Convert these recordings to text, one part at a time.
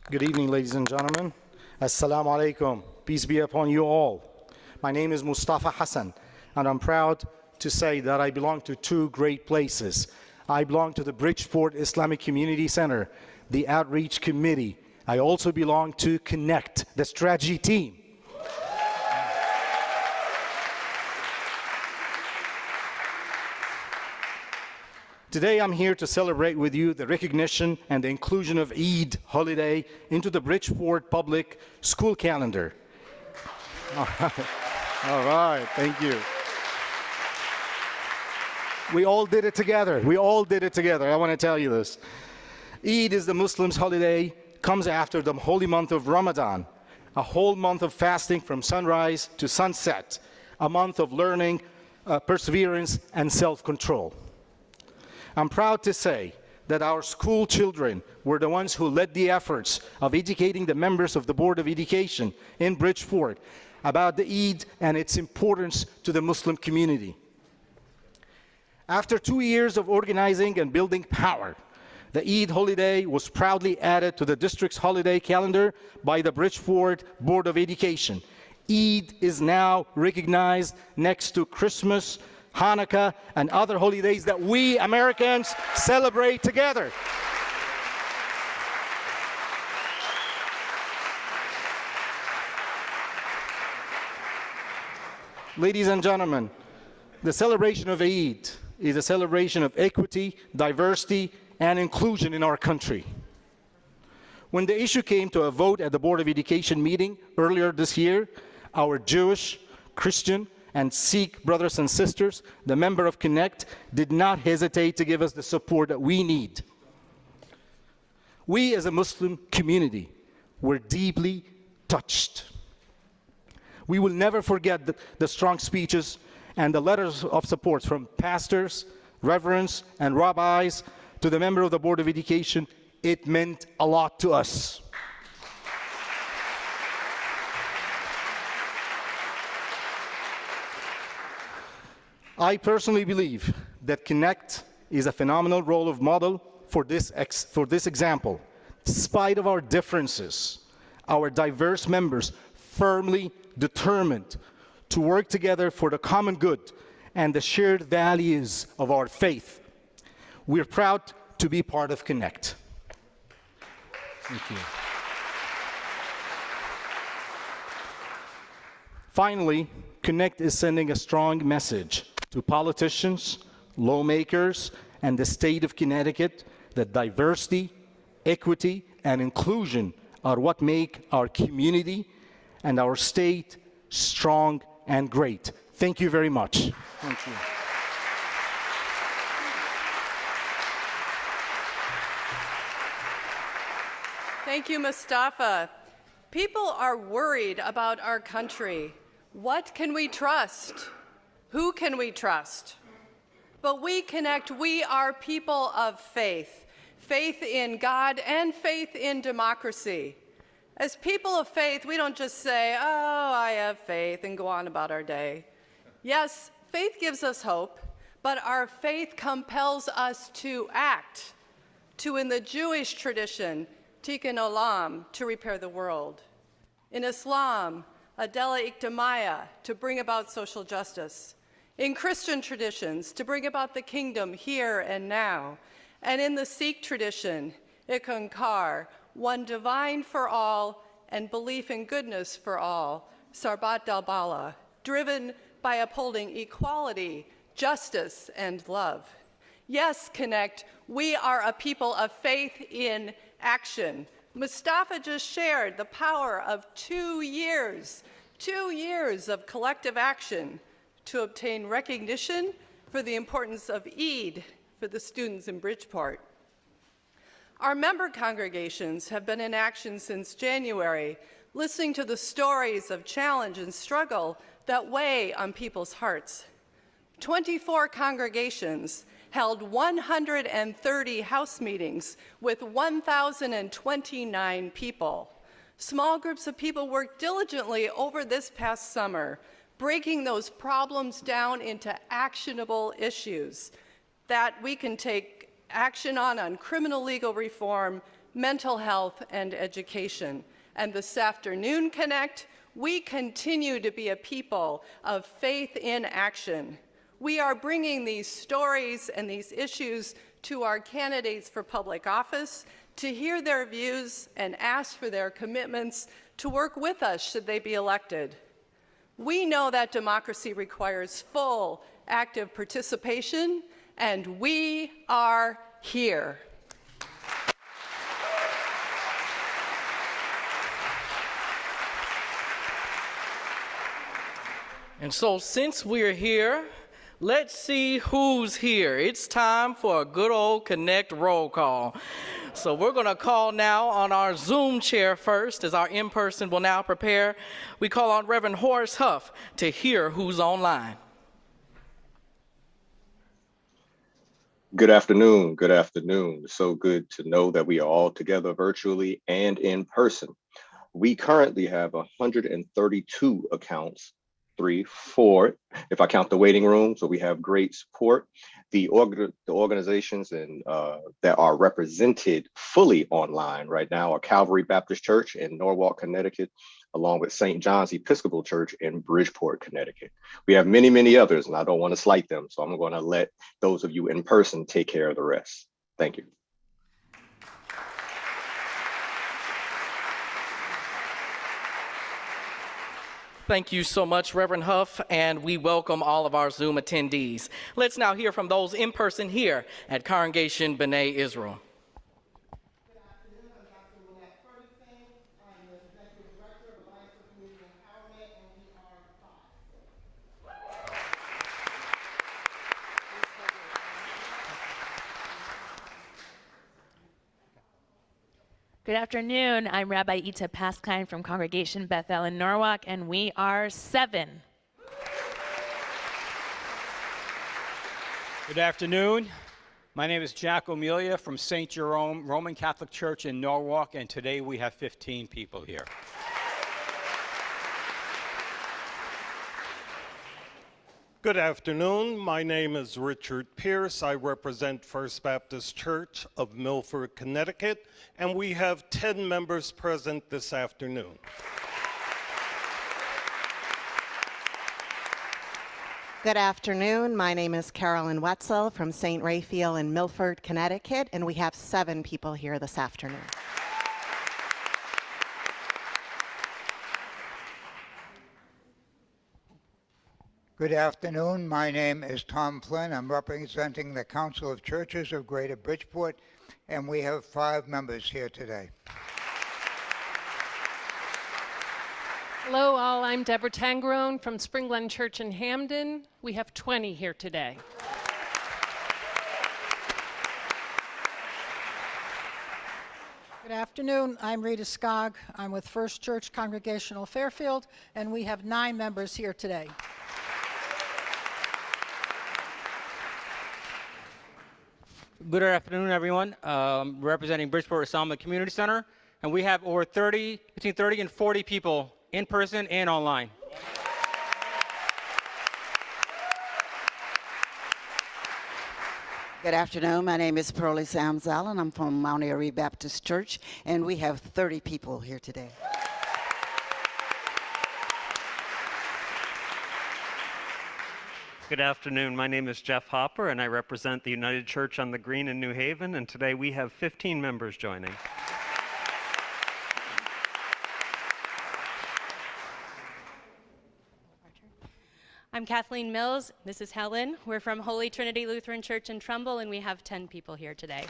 Good evening, ladies and gentlemen. Assalamu alaikum. Peace be upon you all. My name is Mustafa Hassan, and I'm proud to say that I belong to two great places. I belong to the Bridgeport Islamic Community Center, the Outreach Committee. I also belong to CONECT, the strategy team. Today I'm here to celebrate with you the recognition and the inclusion of Eid holiday into the Bridgeport public school calendar. All right, thank you. We all did it together. We all did it together. I want to tell you this. Eid is the Muslims' holiday, comes after the holy month of Ramadan, a whole month of fasting from sunrise to sunset, a month of learning, perseverance, and self-control. I'm proud to say that our school children were the ones who led the efforts of educating the members of the Board of Education in Bridgeport about the Eid and its importance to the Muslim community. After 2 years of organizing and building power, the Eid holiday was proudly added to the district's holiday calendar by the Bridgeport Board of Education. Eid is now recognized next to Christmas, Hanukkah, and other holidays that we Americans celebrate together. Ladies and gentlemen, the celebration of Eid is a celebration of equity, diversity, and inclusion in our country. When the issue came to a vote at the Board of Education meeting earlier this year, our Jewish, Christian, and Sikh brothers and sisters, the member of CONECT, did not hesitate to give us the support that we need. We as a Muslim community were deeply touched. We will never forget the strong speeches and the letters of support from pastors, reverends, and rabbis to the member of the Board of Education. It meant a lot to us. I personally believe that CONECT is a phenomenal role model for this example. Despite of our differences, our diverse members firmly determined to work together for the common good and the shared values of our faith. We're proud to be part of CONECT. Thank you. Finally, CONECT is sending a strong message to politicians, lawmakers, and the state of Connecticut that diversity, equity, and inclusion are what make our community and our state strong and great. Thank you very much. Thank you. Thank you, Mustafa. People are worried about our country. What can we trust? Who can we trust? But we CONECT, we are people of faith. Faith in God and faith in democracy. As people of faith, we don't just say, oh, I have faith, and go on about our day. Yes, faith gives us hope, but our faith compels us to act, to, in the Jewish tradition, tikkun olam, to repair the world. In Islam, adela iktamaya, to bring about social justice. In Christian traditions, to bring about the kingdom here and now. And in the Sikh tradition, ikankar, one divine for all and belief in goodness for all, sarbat dal bala, driven by upholding equality, justice, and love. Yes, CONECT, we are a people of faith in action. Mustafa just shared the power of 2 years of collective action to obtain recognition for the importance of Eid for the students in Bridgeport. Our member congregations have been in action since January, listening to the stories of challenge and struggle that weigh on people's hearts. 24 congregations held 130 house meetings with 1,029 people. Small groups of people worked diligently over this past summer, breaking those problems down into actionable issues that we can take action on criminal legal reform, mental health, and education. And this afternoon, CONNECT, we continue to be a people of faith in action. We are bringing these stories and these issues to our candidates for public office to hear their views and ask for their commitments to work with us should they be elected. We know that democracy requires full, active participation, and we are here. And so since we're here, let's see who's here. It's time for a good old CONNECT roll call. So we're going to call now on our Zoom chair first, as our in-person will now prepare. We call on Reverend Horace Huff to hear who's online. Good afternoon. Good afternoon. It's so good to know that we are all together virtually and in person. We currently have 132 accounts. 3, 4, if I count the waiting room. So we have great support. The organizations that are represented fully online right now are Calvary Baptist Church in Norwalk, Connecticut, along with St. John's Episcopal Church in Bridgeport, Connecticut. We have many, many others, and I don't want to slight them. So I'm going to let those of you in person take care of the rest. Thank you. Thank you so much, Reverend Huff, and we welcome all of our Zoom attendees. Let's now hear from those in person here at Congregation B'nai Israel. Good afternoon. I'm Dr. Lynette Ferguson. I'm the Executive Director of Alliance for Community Empowerment, and we are 5. Good afternoon. I'm Rabbi Ita Paskine from Congregation Bethel in Norwalk, and we are 7. Good afternoon. My name is Jack O'Melia from St. Jerome Roman Catholic Church in Norwalk, and today we have 15 people here. Good afternoon. My name is Richard Pierce. I represent First Baptist Church of Milford, Connecticut, and we have 10 members present this afternoon. Good afternoon. My name is Carolyn Wetzel from St. Raphael in Milford, Connecticut, and we have 7 people here this afternoon. Good afternoon. My name is Tom Flynn. I'm representing the Council of Churches of Greater Bridgeport, and we have 5 members here today. Hello all, I'm Deborah Tangarone from Spring Glen Church in Hamden. We have 20 here today. Good afternoon. I'm Rita Skog. I'm with First Church Congregational Fairfield, and we have 9 members here today. Good afternoon, everyone. Representing Bridgeport Islamic Community Center, and we have over between 30 and 40 people in person and online. Good afternoon. My name is Pearlie Samzal, and I'm from Mount Airy Baptist Church, and we have 30 people here today. Good afternoon. My name is Jeff Hopper, and I represent the United Church on the Green in New Haven, and today we have 15 members joining. I'm Kathleen Mills. This is Helen. We're from Holy Trinity Lutheran Church in Trumbull, and we have 10 people here today.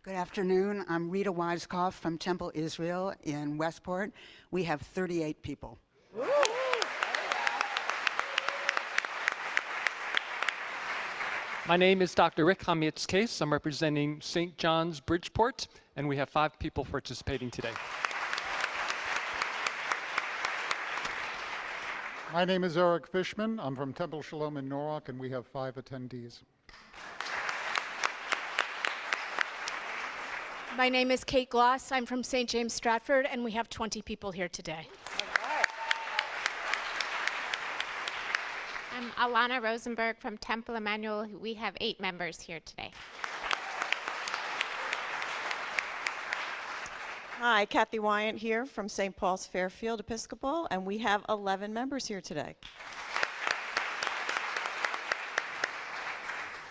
Good afternoon. I'm Rita Weiskopf from Temple Israel in Westport. We have 38 people. My name is Dr. Rick Hamitz-Case. I'm representing St. John's Bridgeport, and we have 5 people participating today. My name is Eric Fishman. I'm from Temple Shalom in Norwalk, and we have 5 attendees. My name is Kate Gloss. I'm from St. James Stratford, and we have 20 people here today. I'm Alana Rosenberg from Temple Emmanuel. We have 8 members here today. Hi, Kathy Wyant here from St. Paul's Fairfield Episcopal, and we have 11 members here today.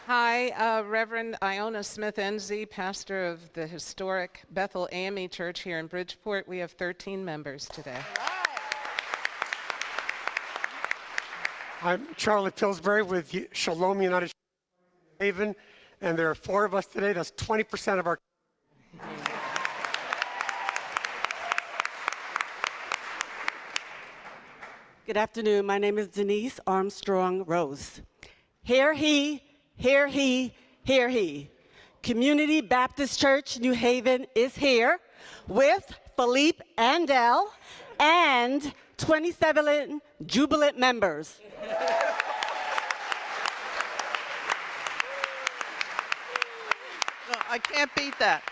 Hi, Reverend Iona Smith Enzi, pastor of the historic Bethel AME Church here in Bridgeport. We have 13 members today. I'm Charlie Pillsbury with Shalom United Haven, and there are 4 of us today. That's 20% of our. Good afternoon. My name is Denise Armstrong Rose. Hear he, hear he, hear he. Community Baptist Church New Haven is here with Philippe Andel and 27 jubilant members. No, I can't beat that.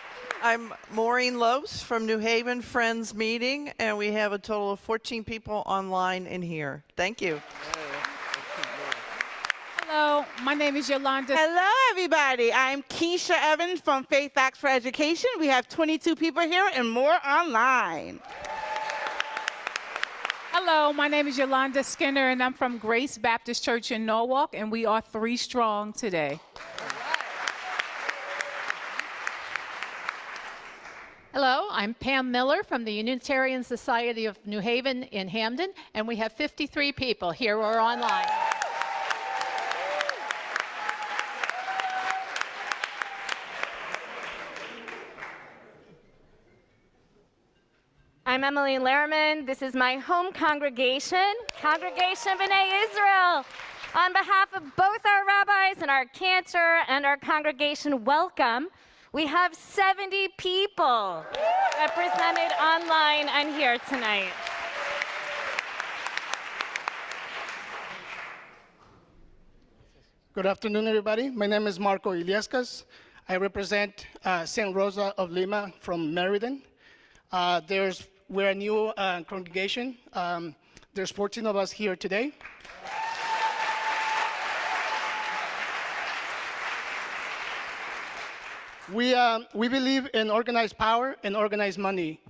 I'm Maureen Lopes from New Haven Friends Meeting, and we have a total of 14 people online and here. Thank you. Hello, my name is Yolanda. Hello, everybody. I'm Keisha Evans from Faith Acts for Education. We have 22 people here and more online. Hello, my name is Yolanda Skinner, and I'm from Grace Baptist Church in Norwalk, and we are 3 strong today. Hello, I'm Pam Miller from the Unitarian Society of New Haven in Hamden, and we have 53 people here or online. I'm Emily Lehrman. This is my home congregation, Congregation B'nai Israel. On behalf of both our rabbis and our cantor and our congregation, welcome. We have 70 people represented online and here tonight. Good afternoon, everybody. My name is Marco Iliescas. I represent St. Rosa of Lima from Meriden. We're a new congregation. There's 14 of us here today. We believe in organized power and organized money.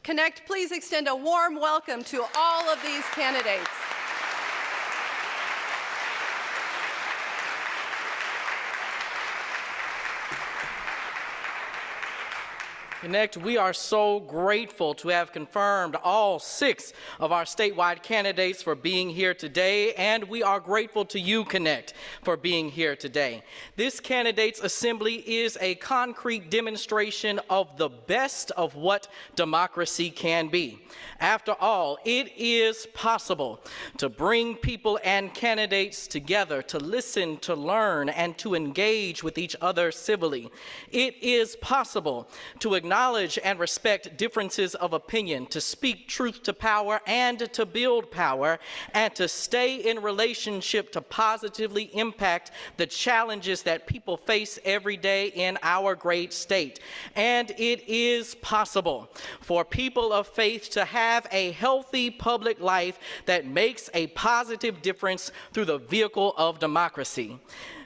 CONECT, please extend a warm welcome to all of these candidates. CONECT, we are so grateful to have confirmed all 6 of our statewide candidates for being here today, and we are grateful to you, CONECT, for being here today. This candidates assembly is a concrete demonstration of the best of what democracy can be. After all, it is possible to bring people and candidates together to listen, to learn, and to engage with each other civilly. It is possible to acknowledge and respect differences of opinion, to speak truth to power and to build power, and to stay in relationship to positively impact the challenges that people face every day in our great state. And it is possible for people of faith to have a healthy public life that makes a positive difference through the vehicle of democracy.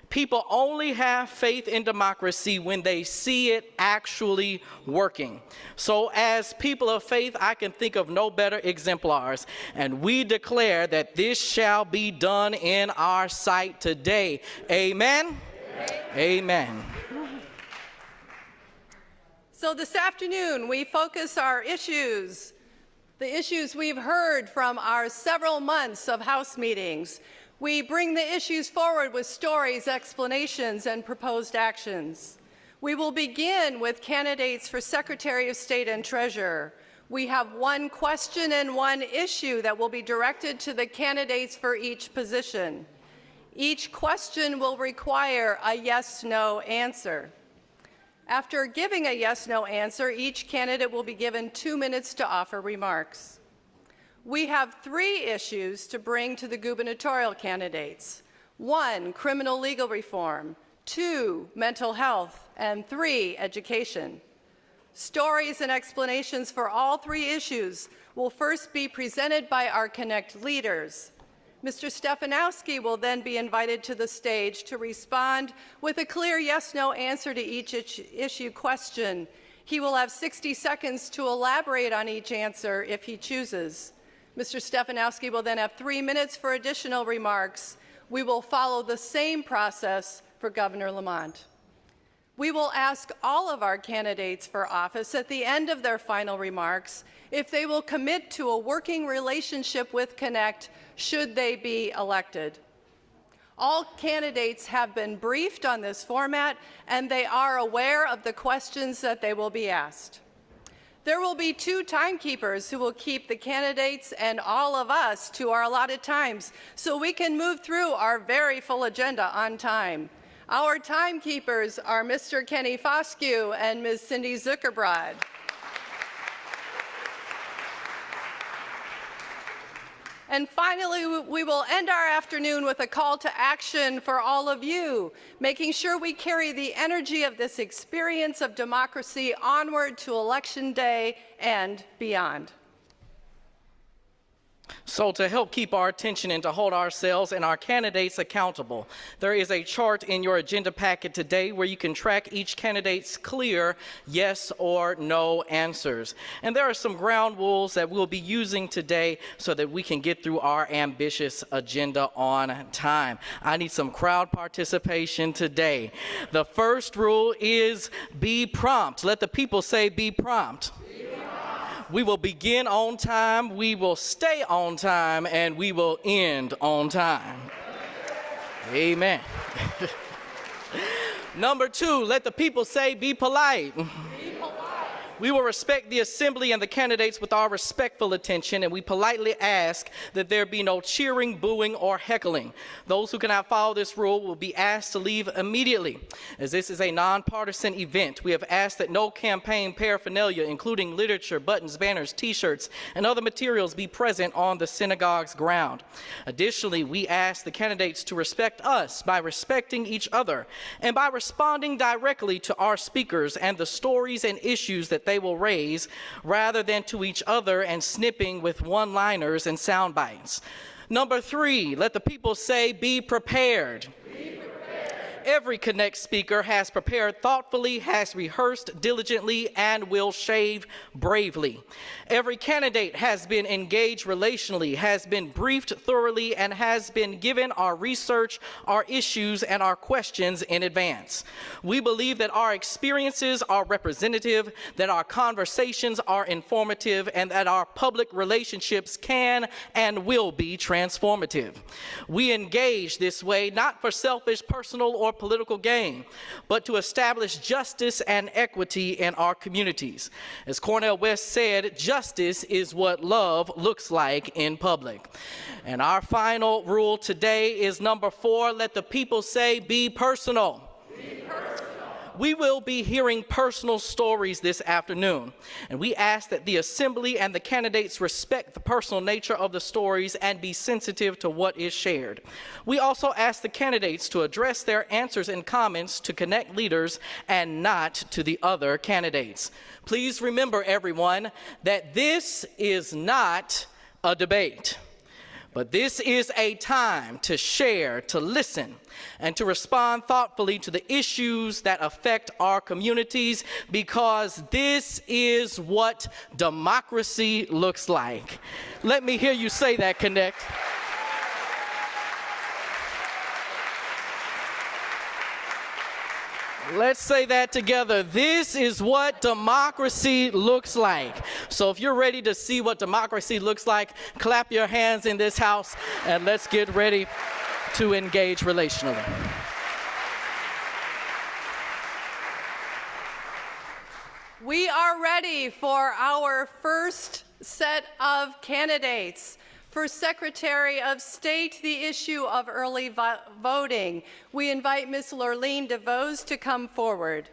People only have faith in democracy when they see it actually working. So as people of faith, I can think of no better exemplars. And we declare that this shall be done in our sight today. Amen? Amen. So this afternoon, we focus our issues, the issues we've heard from our several months of House meetings. We bring the issues forward with stories, explanations, and proposed actions. We will begin with candidates for Secretary of State and Treasurer. We have 1 question and 1 issue that will be directed to the candidates for each position. Each question will require a yes/no answer. After giving a yes/no answer, each candidate will be given 2 minutes to offer remarks. We have 3 issues to bring to the gubernatorial candidates. 1, criminal legal reform. 2, mental health. And 3, education. Stories and explanations for all 3 issues will first be presented by our CONECT leaders. Mr. Stefanowski will then be invited to the stage to respond with a clear yes-no answer to each issue question. He will have 60 seconds to elaborate on each answer if he chooses. Mr. Stefanowski will then have 3 minutes for additional remarks. We will follow the same process for Governor Lamont. We will ask all of our candidates for office at the end of their final remarks if they will commit to a working relationship with CONECT should they be elected. All candidates have been briefed on this format, and they are aware of the questions that they will be asked. There will be 2 timekeepers who will keep the candidates and all of us to our allotted times so we can move through our very full agenda on time. Our timekeepers are Mr. Kenny Foscue and Ms. Cindy Zuckerbrod. And finally, we will end our afternoon with a call to action for all of you, making sure we carry the energy of this experience of democracy onward to Election Day and beyond. So to help keep our attention and to hold ourselves and our candidates accountable, there is a chart in your agenda packet today where you can track each candidate's clear yes or no answers. And there are some ground rules that we'll be using today so that we can get through our ambitious agenda on time. I need some crowd participation today. The first rule is be prompt. Let the people say be prompt. We will begin on time, we will stay on time, and we will end on time. Amen. Number 2, let the people say be polite. We will respect the assembly and the candidates with our respectful attention, and we politely ask that there be no cheering, booing, or heckling. Those who cannot follow this rule will be asked to leave immediately. As this is a nonpartisan event, we have asked that no campaign paraphernalia, including literature, buttons, banners, t-shirts, and other materials be present on the synagogue's ground. Additionally, we ask the candidates to respect us by respecting each other and by responding directly to our speakers and the stories and issues that they will raise, rather than to each other and snipping with one-liners and sound bites. Number 3, let the people say be prepared. Every CONECT speaker has prepared thoughtfully, has rehearsed diligently, and will shave bravely. Every candidate has been engaged relationally, has been briefed thoroughly, and has been given our research, our issues, and our questions in advance. We believe that our experiences are representative, that our conversations are informative, and that our public relationships can and will be transformative. We engage this way not for selfish, personal, or political gain, but to establish justice and equity in our communities. As Cornel West said, justice is what love looks like in public. And our final rule today is number 4, let the people say be personal. We will be hearing personal stories this afternoon, and we ask that the assembly and the candidates respect the personal nature of the stories and be sensitive to what is shared. We also ask the candidates to address their answers and comments to CONECT leaders and not to the other candidates. Please remember, everyone, that this is not a debate. But this is a time to share, to listen, and to respond thoughtfully to the issues that affect our communities, because this is what democracy looks like. Let me hear you say that, CONECT. Let's say that together. This is what democracy looks like. So if you're ready to see what democracy looks like, clap your hands in this house and let's get ready to engage relationally. We are ready for our first set of candidates. For Secretary of State, the issue of early voting. We invite Ms. Lurleen DeVos to come forward.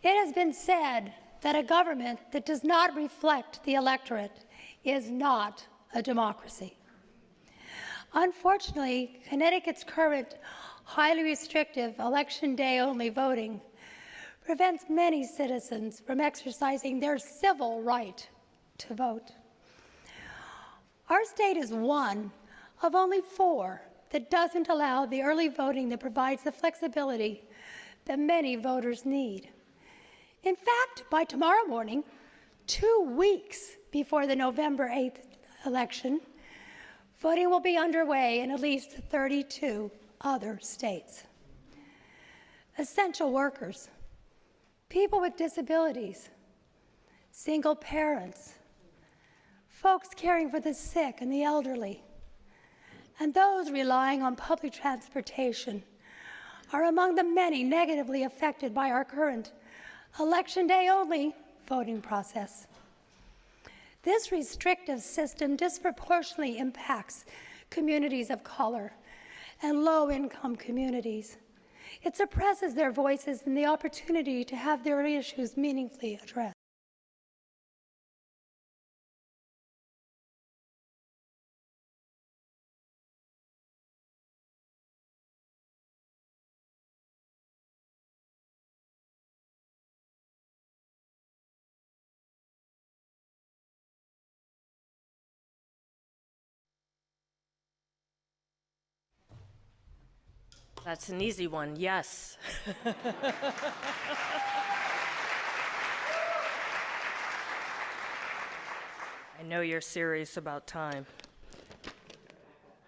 It has been said that a government that does not reflect the electorate is not a democracy. Unfortunately, Connecticut's current highly restrictive election day only voting prevents many citizens from exercising their civil right to vote. Our state is one of only 4 that doesn't allow the early voting that provides the flexibility that many voters need. In fact, by tomorrow morning, 2 weeks before the November 8th election, voting will be underway in at least 32 other states. Essential workers, people with disabilities, single parents, folks caring for the sick and the elderly, and those relying on public transportation are among the many negatively affected by our current election day only voting process. This restrictive system disproportionately impacts communities of color and low-income communities. It suppresses their voices and the opportunity to have their issues meaningfully addressed. That's an easy one, yes. I know you're serious about time.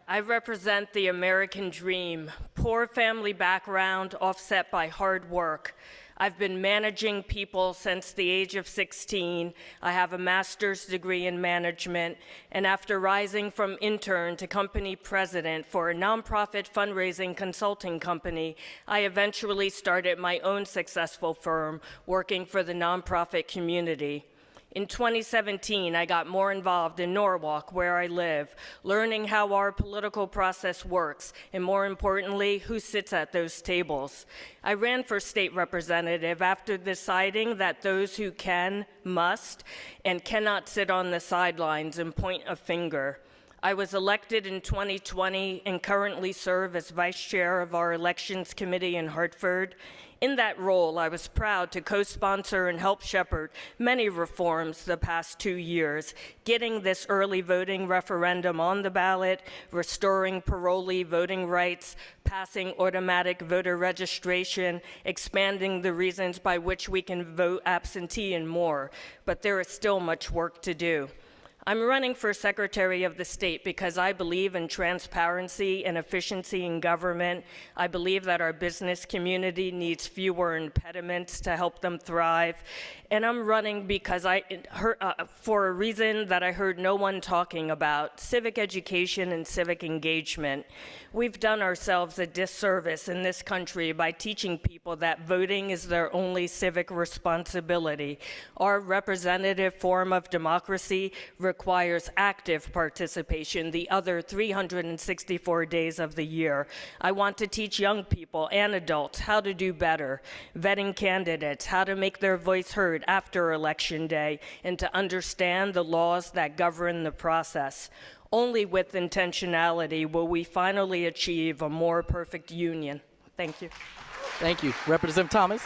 I represent the American dream, poor family background offset by hard work. I've been managing people since the age of 16. I have a master's degree in management, and after rising from intern to company president for a nonprofit fundraising consulting company, I eventually started my own successful firm working for the nonprofit community. In 2017, I got more involved in Norwalk, where I live, learning how our political process works, and more importantly, who sits at those tables. I ran for state representative after deciding that those who can, must, and cannot sit on the sidelines and point a finger. I was elected in 2020 and currently serve as vice chair of our elections committee in Hartford. In that role, I was proud to co-sponsor and help shepherd many reforms the past 2 years, getting this early voting referendum on the ballot, restoring parolee voting rights, passing automatic voter registration, expanding the reasons by which we can vote absentee, and more. But there is still much work to do. I'm running for Secretary of the State because I believe in transparency and efficiency in government. I believe that our business community needs fewer impediments to help them thrive. And I'm running because for a reason that I heard no one talking about, civic education and civic engagement. We've done ourselves a disservice in this country by teaching people that voting is their only civic responsibility. Our representative form of democracy requires active participation the other 364 days of the year. I want to teach young people and adults how to do better, vetting candidates, how to make their voice heard after Election Day, and to understand the laws that govern the process. Only with intentionality will we finally achieve a more perfect union. Thank you. Thank you. Representative Thomas.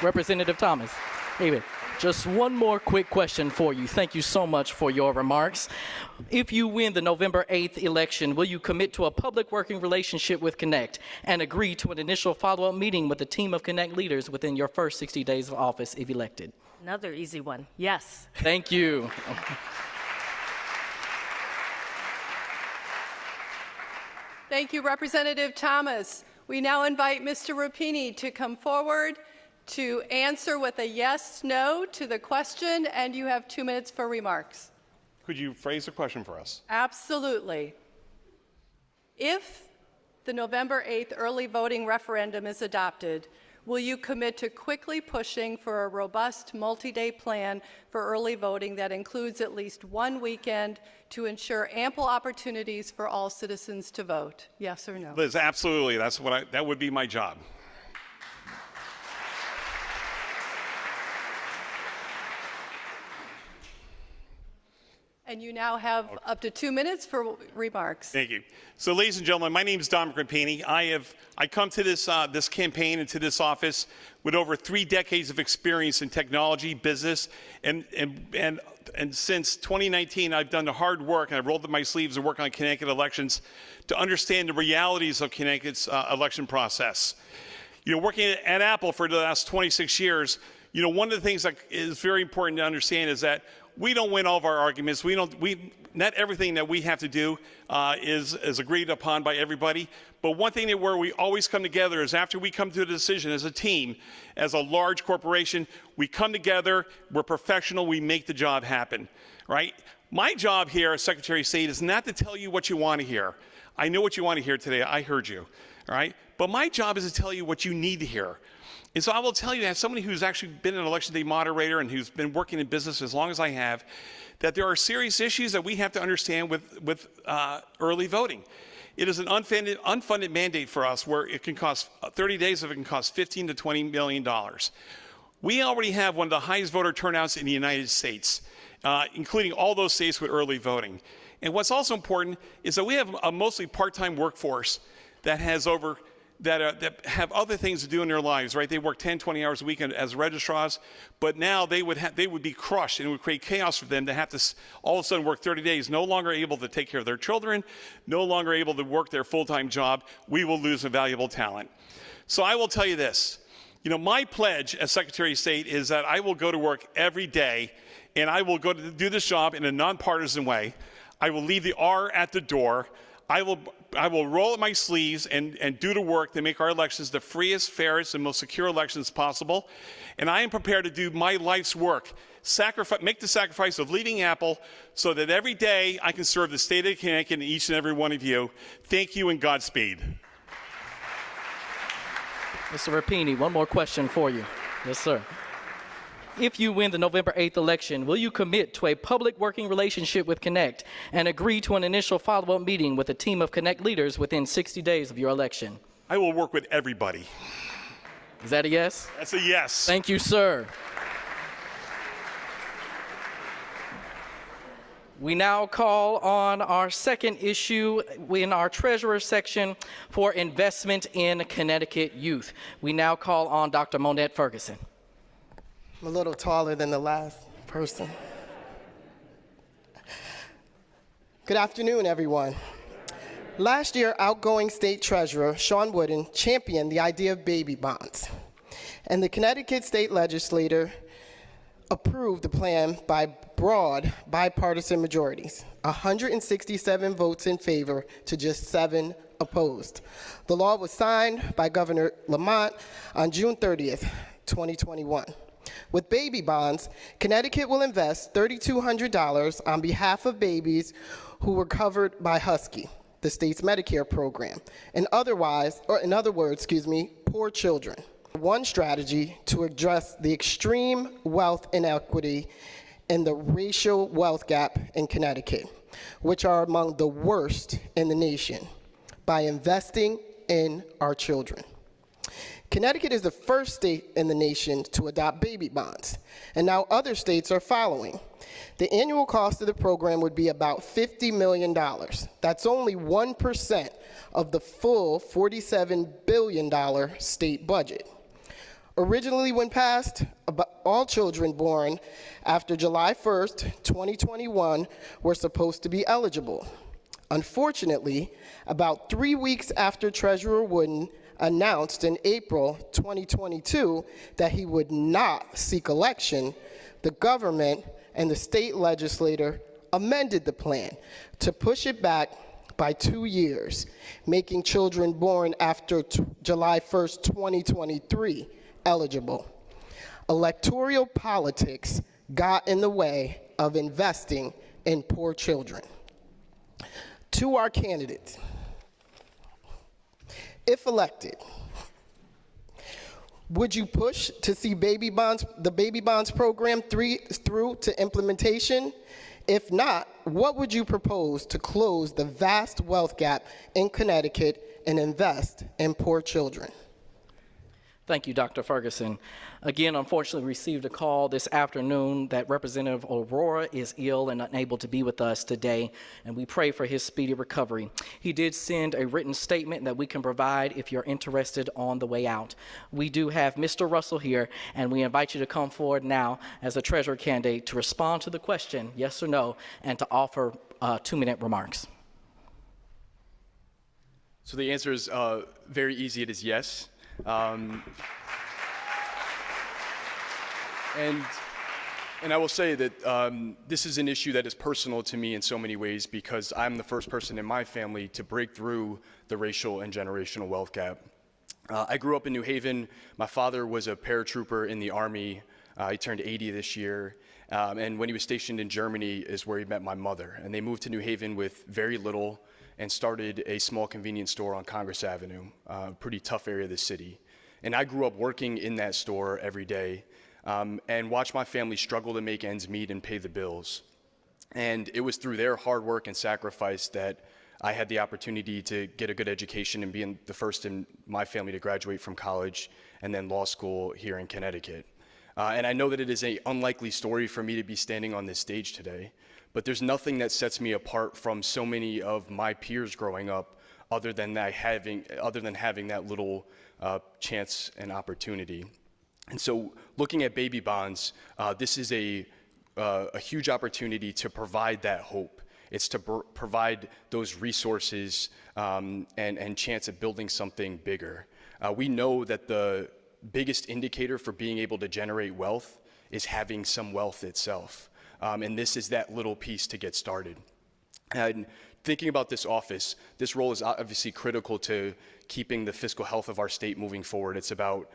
Representative Thomas. David, just one more quick question for you. Thank you so much for your remarks. If you win the November 8th election, will you commit to a public working relationship with CONECT and agree to an initial follow-up meeting with a team of CONECT leaders within your first 60 days of office if elected? Another easy one. Yes. Thank you. Thank you, Representative Thomas. We now invite Mr. Rapini to come forward to answer with a yes/no to the question, and you have 2 minutes for remarks. Could you phrase the question for us? Absolutely. If the November 8th early voting referendum is adopted, will you commit to quickly pushing for a robust multi-day plan for early voting that includes at least one weekend to ensure ample opportunities for all citizens to vote? Yes or no? Liz, absolutely. That would be my job. And you now have up to 2 minutes for remarks. Thank you. So, ladies and gentlemen, my name is Dominic Rapini. I come to this campaign and to this office with over 3 decades of experience in technology, business, and since 2019, I've done the hard work and I've rolled up my sleeves and worked on Connecticut elections to understand the realities of Connecticut's election process. You know, working at Apple for the last 26 years, you know, one of the things that is very important to understand is that we don't win all of our arguments. Not everything that we have to do is agreed upon by everybody. But one thing where we always come together is after we come to a decision as a team, as a large corporation, we come together, we're professional, we make the job happen, right? My job here as Secretary of State is not to tell you what you want to hear. I know what you want to hear today. I heard you, all right? But my job is to tell you what you need to hear. And so I will tell you, as somebody who's actually been an election day moderator and who's been working in business as long as I have, that there are serious issues that we have to understand with early voting. It is an unfunded mandate for us where it can cost 30 days of it can cost $15 to $20 million. We already have one of the highest voter turnouts in the United States, including all those states with early voting. And what's also important is that we have a mostly part-time workforce that has that have other things to do in their lives, right? They work 10, 20 hours a week as registrars, but now they would be crushed, and it would create chaos for them to have to all of a sudden work 30 days, no longer able to take care of their children, no longer able to work their full-time job. We will lose a valuable talent. So I will tell you this, you know, my pledge as Secretary of State is that I will go to work every day, and I will go to do this job in a nonpartisan way. I will leave the R at the door. I will roll up my sleeves and do the work to make our elections the freest, fairest, and most secure elections possible. And I am prepared to do my life's work, make the sacrifice of leaving Apple so that every day I can serve the state of Connecticut and each and every one of you. Thank you and Godspeed. Mr. Rapini, one more question for you. Yes, sir. If you win the November 8th election, will you commit to a public working relationship with CONECT and agree to an initial follow-up meeting with a team of CONECT leaders within 60 days of your election? I will work with everybody. Is that a yes? That's a yes. Thank you, sir. We now call on our second issue in our treasurer section for investment in Connecticut youth. We now call on Dr. Monette Ferguson. I'm a little taller than the last person. Good afternoon, everyone. Last year, outgoing State Treasurer Sean Wooden championed the idea of baby bonds, and the Connecticut State Legislature approved the plan by broad bipartisan majorities, 167 votes in favor to just 7 opposed. The law was signed by Governor Lamont on June 30th, 2021. With baby bonds, Connecticut will invest $3,200 on behalf of babies who were covered by Husky, the state's Medicare program, in other words, poor children. One strategy to address the extreme wealth inequity and the racial wealth gap in Connecticut, which are among the worst in the nation, by investing in our children. Connecticut is the first state in the nation to adopt baby bonds, and now other states are following. The annual cost of the program would be about $50 million. That's only 1% of the full $47 billion state budget. Originally, when passed, all children born after July 1st, 2021 were supposed to be eligible. Unfortunately, about 3 weeks after Treasurer Wooden announced in April 2022 that he would not seek election, the government and the state legislature amended the plan to push it back by 2 years, making children born after July 1st, 2023 eligible. Electoral politics got in the way of investing in poor children. To our candidates, if elected, would you push to see the baby bonds program through to implementation? If not, what would you propose to close the vast wealth gap in Connecticut and invest in poor children? Thank you, Dr. Ferguson. Again, unfortunately, received a call this afternoon that Representative Aurora is ill and unable to be with us today, and we pray for his speedy recovery. He did send a written statement that we can provide if you're interested on the way out. We do have Mr. Russell here, and we invite you to come forward now as a treasurer candidate to respond to the question, yes or no, and to offer 2-minute remarks. So the answer is very easy. It is yes. And I will say that this is an issue that is personal to me in so many ways because I'm the first person in my family to break through the racial and generational wealth gap. I grew up in New Haven. My father was a paratrooper in the Army. He turned 80 this year. And when he was stationed in Germany is where he met my mother. And they moved to New Haven with very little and started a small convenience store on Congress Avenue, a pretty tough area of the city. And I grew up working in that store every day. And watch my family struggle to make ends meet and pay the bills. And it was through their hard work and sacrifice that I had the opportunity to get a good education and be the first in my family to graduate from college and then law school here in Connecticut. And I know that it is an unlikely story for me to be standing on this stage today, but there's nothing that sets me apart from so many of my peers growing up other than having that little chance and opportunity. And so looking at baby bonds, this is a huge opportunity to provide that hope. It's to provide those resources and chance at building something bigger. We know that the biggest indicator for being able to generate wealth is having some wealth itself. And this is that little piece to get started. And thinking about this office, this role is obviously critical to keeping the fiscal health of our state moving forward. It's about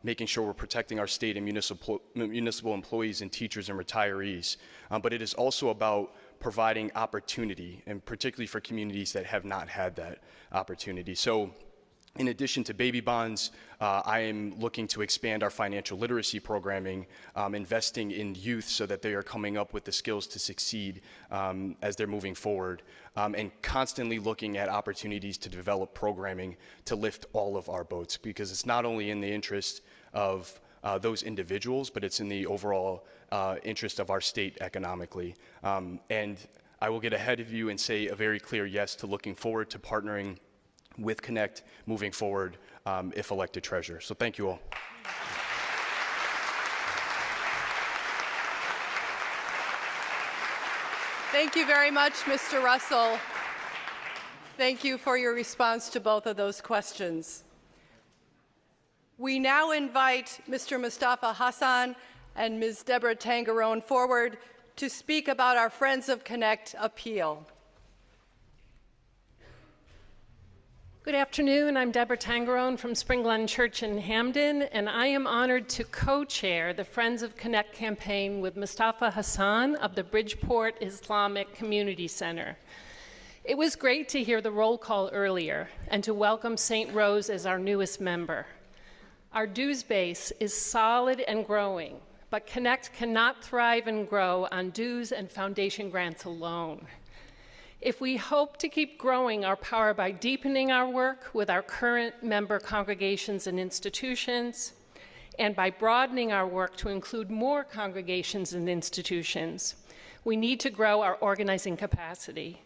making sure we're protecting our state and municipal employees and teachers and retirees. But it is also about providing opportunity, and particularly for communities that have not had that opportunity. So in addition to baby bonds, I am looking to expand our financial literacy programming, investing in youth so that they are coming up with the skills to succeed as they're moving forward, and constantly looking at opportunities to develop programming to lift all of our boats, because it's not only in the interest of those individuals, but it's in the overall interest of our state economically. And I will get ahead of you and say a very clear yes to looking forward to partnering with CONECT moving forward if elected treasurer. So thank you all. Thank you very much, Mr. Russell. Thank you for your response to both of those questions. We now invite Mr. Mustafa Hassan and Ms. Deborah Tangarone forward to speak about our Friends of CONECT appeal. Good afternoon. I'm Deborah Tangarone from Spring Glen Church in Hamden, and I am honored to co-chair the Friends of CONECT campaign with Mustafa Hassan of the Bridgeport Islamic Community Center. It was great to hear the roll call earlier and to welcome St. Rose as our newest member. Our dues base is solid and growing, but CONECT cannot thrive and grow on dues and foundation grants alone. If we hope to keep growing our power by deepening our work with our current member congregations and institutions, and by broadening our work to include more congregations and institutions, we need to grow our organizing capacity.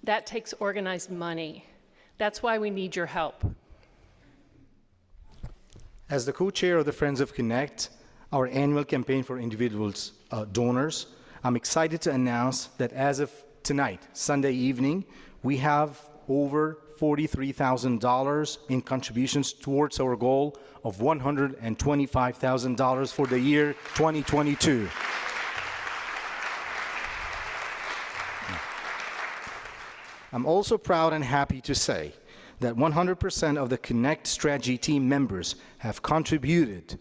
That takes organized money. That's why we need your help. As the co-chair of the Friends of CONECT, our annual campaign for individuals donors, I'm excited to announce that as of tonight, Sunday evening, we have over $43,000 in contributions towards our goal of $125,000 for the year 2022. I'm also proud and happy to say that 100% of the CONECT strategy team members have contributed,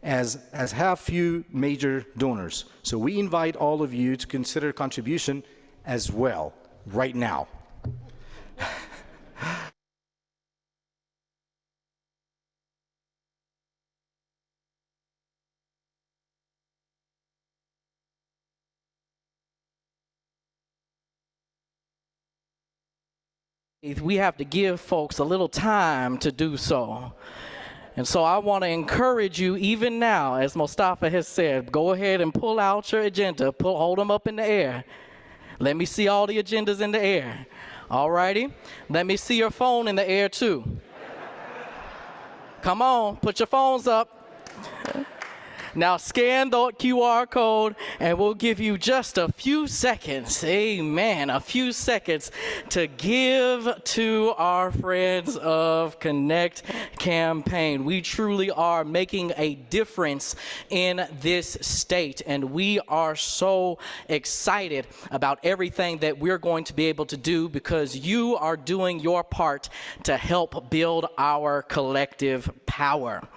as have few major donors. So we invite all of you to consider contribution as well, right now. We have to give folks a little time to do so. And so I want to encourage you even now, as Mustafa has said, go ahead and pull out your agenda, hold them up in the air. Let me see all the agendas in the air. All righty? Let me see your phone in the air too. Come on, put your phones up. Now scan the QR code and we'll give you just a few seconds, amen, a few seconds to give to our Friends of Connect campaign. We truly are making a difference in this state, and we are so excited about everything that we're going to be able to do because you are doing your part to help build our collective power.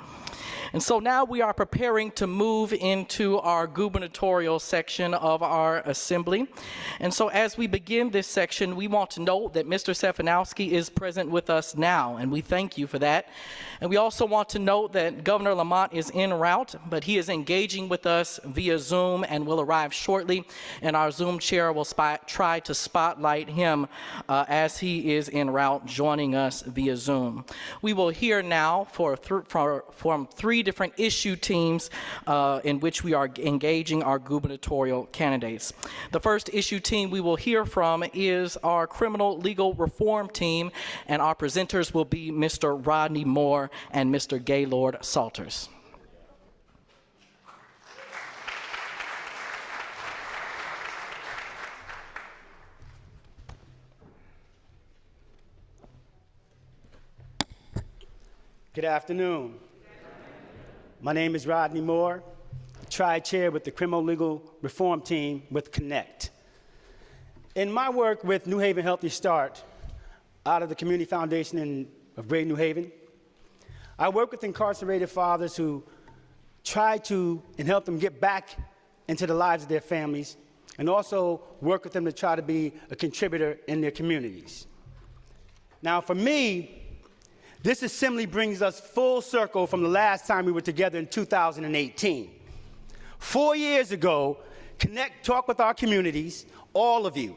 And so now we are preparing to move into our gubernatorial section of our assembly. And so as we begin this section, we want to note that Mr. Stefanowski is present with us now, and we thank you for that. And we also want to note that Governor Lamont is en route, but he is engaging with us via Zoom and will arrive shortly, and our Zoom chair will try to spotlight him as he is en route joining us via Zoom. We will hear now from three different issue teams in which we are engaging our gubernatorial candidates. The first issue team we will hear from is our criminal legal reform team, and our presenters will be Mr. Rodney Moore and Mr. Gaylord Salters. Good afternoon. My name is Rodney Moore, Tri-Chair with the Criminal Legal Reform Team with CONECT. In my work with New Haven Healthy Start, out of the Community Foundation of Greater New Haven, I work with incarcerated fathers who try to and help them get back into the lives of their families, and also work with them to try to be a contributor in their communities. Now, for me, this assembly brings us full circle from the last time we were together in 2018. 4 years ago, CONECT talked with our communities, all of you,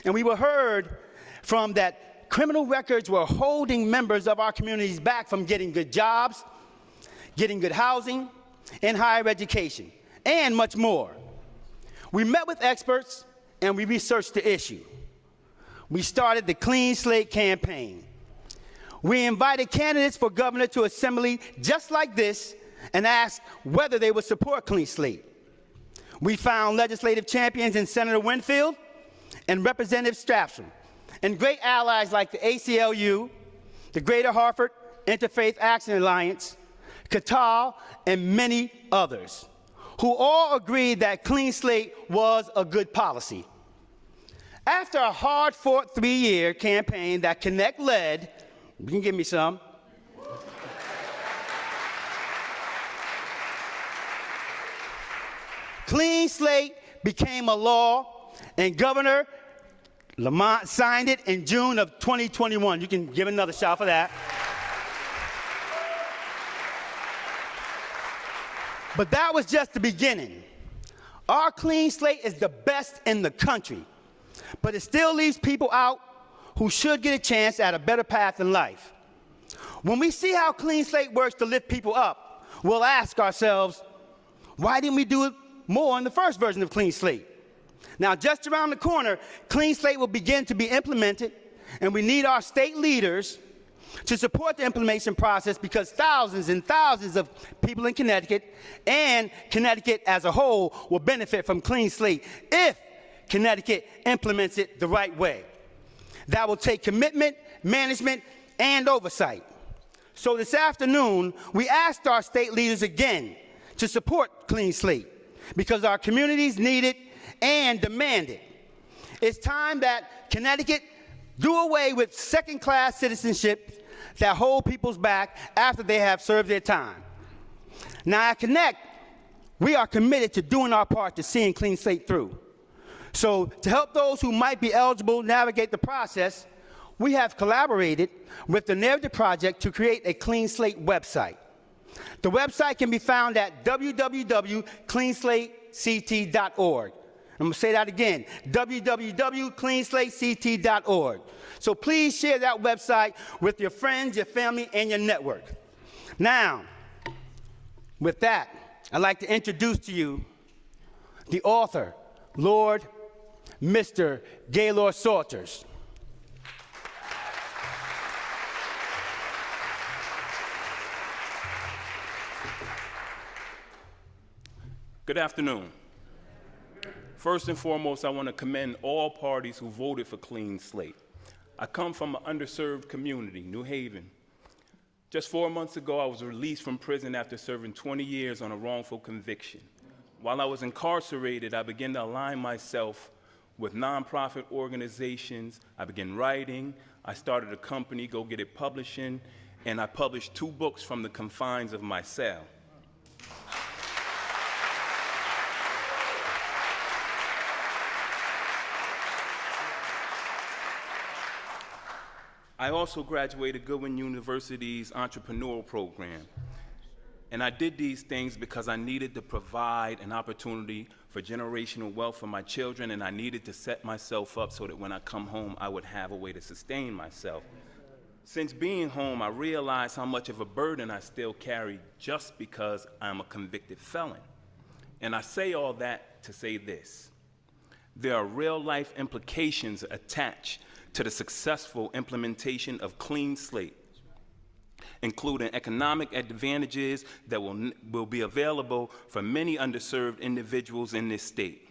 and we were heard from that criminal records were holding members of our communities back from getting good jobs, getting good housing, and higher education, and much more. We met with experts and we researched the issue. We started the Clean Slate campaign. We invited candidates for governor to assembly just like this and asked whether they would support Clean Slate. We found legislative champions in Senator Winfield and Representative Strapson, and great allies like the ACLU, the Greater Hartford Interfaith Action Alliance, Qatar, and many others, who all agreed that Clean Slate was a good policy. After a hard-fought 3-year campaign that CONECT led, you can give me some, Clean Slate became a law, and Governor Lamont signed it in June of 2021. You can give another shout for that. But that was just the beginning. Our Clean Slate is the best in the country, but it still leaves people out who should get a chance at a better path in life. When we see how Clean Slate works to lift people up, we'll ask ourselves, why didn't we do it more in the first version of Clean Slate? Now, just around the corner, Clean Slate will begin to be implemented, and we need our state leaders to support the implementation process because thousands and thousands of people in Connecticut and Connecticut as a whole will benefit from Clean Slate if Connecticut implements it the right way. That will take commitment, management, and oversight. So this afternoon, we asked our state leaders again to support Clean Slate because our communities need it and demand it. It's time that Connecticut do away with second-class citizenship that hold people's back after they have served their time. Now at CONECT, we are committed to doing our part to seeing Clean Slate through. So to help those who might be eligible navigate the process, we have collaborated with the Narrative Project to create a Clean Slate website. The website can be found at www.cleanslatect.org. I'm going to say that again, www.cleanslatect.org. So please share that website with your friends, your family, and your network. Now, with that, I'd like to introduce to you the author, Lord Mr. Gaylord Salters. Good afternoon. First and foremost, I want to commend all parties who voted for Clean Slate. I come from an underserved community, New Haven. Just 4 months ago, I was released from prison after serving 20 years on a wrongful conviction. While I was incarcerated, I began to align myself with nonprofit organizations. I began writing. I started a company, Go Get It Publishing, and I published 2 books from the confines of my cell. I also graduated Goodwin University's entrepreneurial program. And I did these things because I needed to provide an opportunity for generational wealth for my children, and I needed to set myself up so that when I come home, I would have a way to sustain myself. Since being home, I realized how much of a burden I still carry just because I'm a convicted felon. And I say all that to say this. There are real-life implications attached to the successful implementation of Clean Slate, including economic advantages that will be available for many underserved individuals in this state.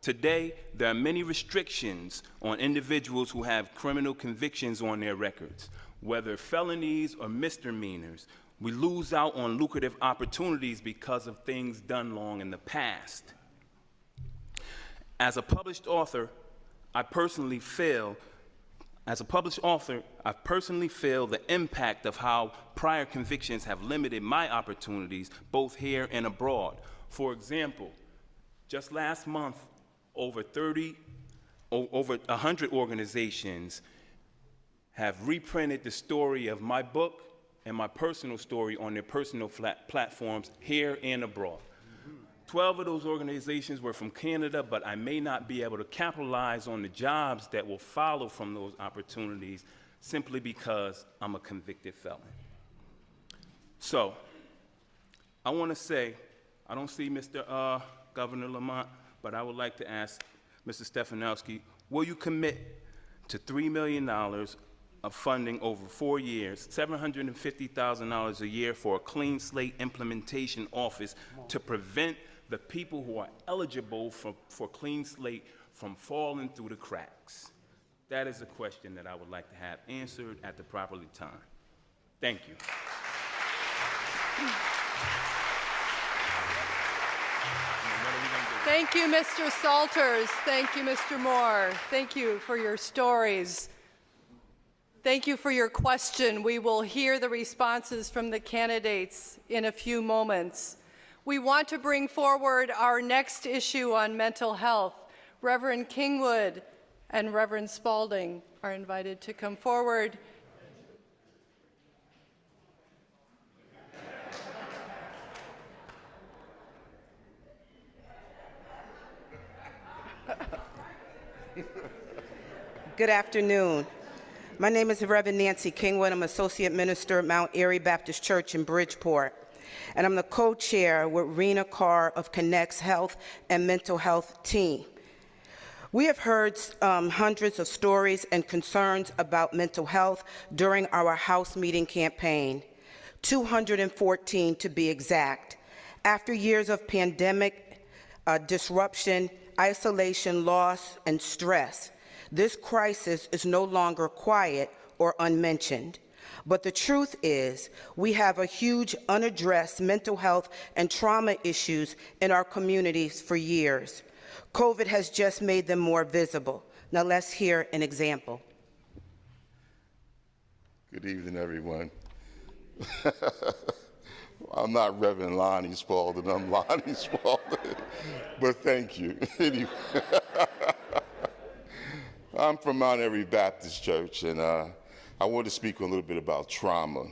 Today, there are many restrictions on individuals who have criminal convictions on their records, whether felonies or misdemeanors. We lose out on lucrative opportunities because of things done long in the past. As a published author, I personally feel the impact of how prior convictions have limited my opportunities both here and abroad. For example, just last month, over 100 organizations have reprinted the story of my book and my personal story on their personal platforms here and abroad. 12 of those organizations were from Canada, but I may not be able to capitalize on the jobs that will follow from those opportunities simply because I'm a convicted felon. So, I want to say, I don't see Mr. Governor Lamont, but I would like to ask Mr. Stefanowski, will you commit to $3 million of funding over 4 years, $750,000 a year for a Clean Slate implementation office to prevent the people who are eligible for Clean Slate from falling through the cracks? That is a question that I would like to have answered at the proper time. Thank you. Thank you, Mr. Salters. Thank you, Mr. Moore. Thank you for your stories. Thank you for your question. We will hear the responses from the candidates in a few moments. We want to bring forward our next issue on mental health. Reverend Kingwood and Reverend Spalding are invited to come forward. Good afternoon. My name is Reverend Nancy Kingwood. I'm Associate Minister at Mount Airy Baptist Church in Bridgeport. And I'm the co-chair with Rena Carr of CONECT's Health and Mental Health team. We have heard hundreds of stories and concerns about mental health during our House meeting campaign, 214 to be exact. After years of pandemic disruption, isolation, loss, and stress, this crisis is no longer quiet or unmentioned. But the truth is, we have a huge unaddressed mental health and trauma issues in our communities for years. COVID has just made them more visible. Now let's hear an example. Good evening, everyone. I'm not Reverend Lonnie Spalding, I'm Lonnie Spalding, but thank you. Anyway. I'm from Mount Airy Baptist Church, and I want to speak a little bit about trauma.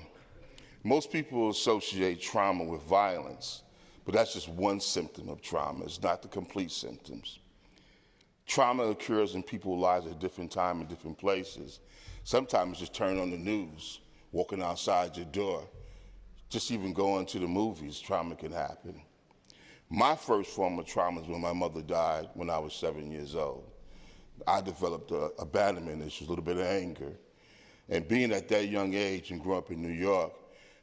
Most people associate trauma with violence, but that's just one symptom of trauma. It's not the complete symptoms. Trauma occurs in people's lives at different times and different places. Sometimes just turn on the news, walking outside your door, just even going to the movies, trauma can happen. My first form of trauma is when my mother died when I was 7 years old. I developed abandonment issues, a little bit of anger. And being at that young age and growing up in New York,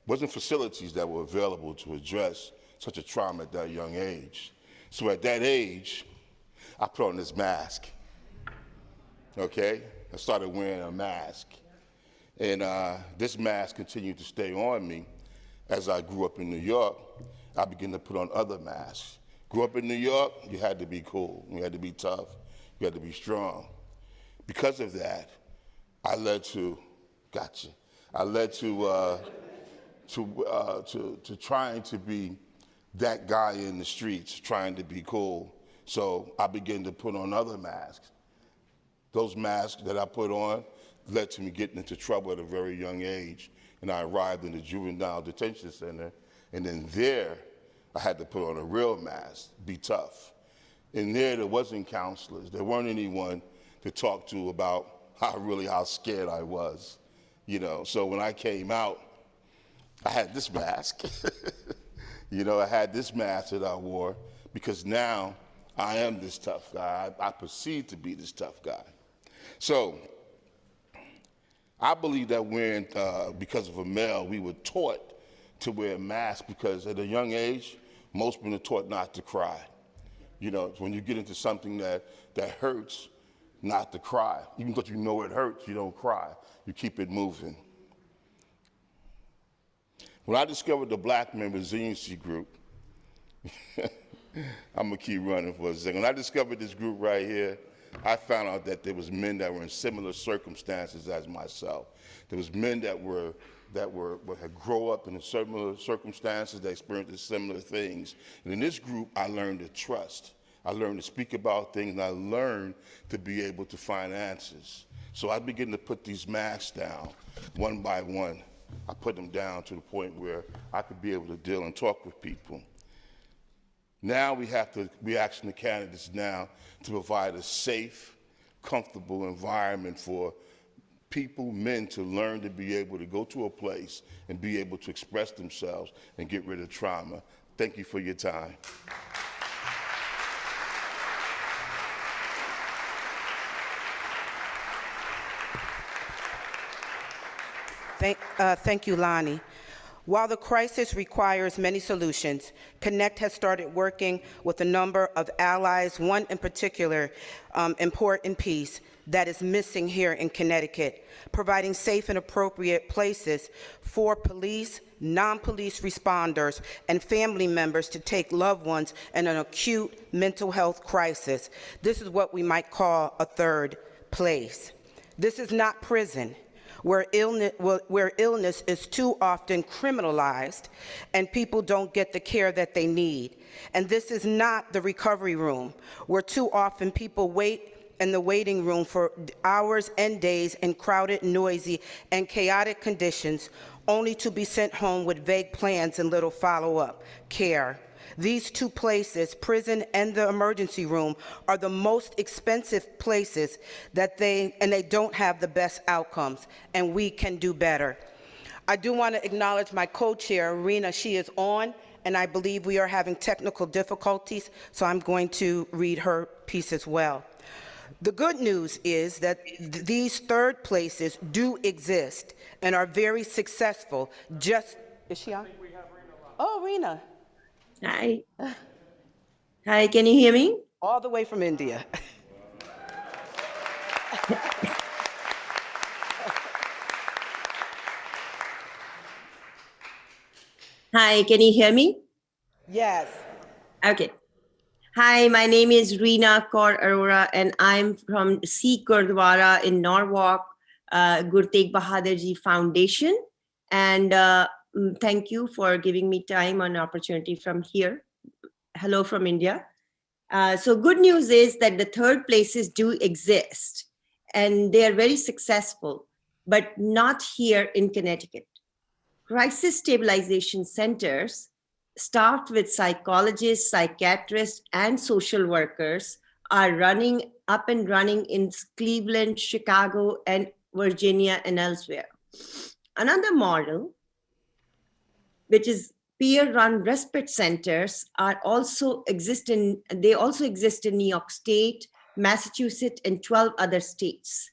wasn't facilities that were available to address such a trauma at that young age. So at that age, I put on this mask, okay? I started wearing a mask. And this mask continued to stay on me. As I grew up in New York, I began to put on other masks. Grew up in New York, you had to be cool, you had to be tough, you had to be strong. Because of that, I led to trying to be that guy in the streets, trying to be cool. So I began to put on other masks. Those masks that I put on led to me getting into trouble at a very young age. And I arrived in the juvenile detention center. And then there, I had to put on a real mask, be tough. And there wasn't counselors. There weren't anyone to talk to about how scared I was. You know, so when I came out, I had this mask. You know, I had this mask that I wore because now I am this tough guy. I perceive to be this tough guy. So I believe that because of a male, we were taught to wear a mask because at a young age, most men are taught not to cry. You know, when you get into something that hurts, not to cry. Even though you know it hurts, you don't cry. You keep it moving. When I discovered the Black Men Resiliency Group, I'm gonna keep running for a second. When I discovered this group right here, I found out that there was men that were in similar circumstances as myself. There was men that had grown up in similar circumstances, that experienced similar things. And in this group, I learned to trust. I learned to speak about things, and I learned to be able to find answers. So I began to put these masks down one by one. I put them down to the point where I could be able to deal and talk with people. Now we're asking the candidates now to provide a safe, comfortable environment for people, men, to learn to be able to go to a place and be able to express themselves and get rid of trauma. Thank you for your time. Thank you, Lonnie. While the crisis requires many solutions, CONECT has started working with a number of allies, one in particular, important piece that is missing here in Connecticut, providing safe and appropriate places for police, non-police responders, and family members to take loved ones in an acute mental health crisis. This is what we might call a third place. This is not prison, where illness is too often criminalized and people don't get the care that they need. And this is not the recovery room, where too often people wait in the waiting room for hours and days in crowded, noisy, and chaotic conditions, only to be sent home with vague plans and little follow-up care. These two places, prison and the emergency room, are the most expensive places and they don't have the best outcomes, and we can do better. I do want to acknowledge my co-chair, Rena. She is on, and I believe we are having technical difficulties, so I'm going to read her piece as well. The good news is that these third places do exist and are very successful. Is she on? Oh, Rena. Hi. Hi, can you hear me? All the way from India. Hi, can you hear me? Yes. Okay. Hi, my name is Reena Kaur Arora, and I'm from Sikh Gurdwara in Norwalk, Guru Tegh Bahadur Ji Foundation. And thank you for giving me time and opportunity from here. Hello from India. So good news is that the third places do exist, and they are very successful, but not here in Connecticut. Crisis stabilization centers staffed with psychologists, psychiatrists, and social workers are up and running in Cleveland, Chicago, and Virginia, and elsewhere. Another model which is peer-run respite centers, they also exist in New York State, Massachusetts, and 12 other states.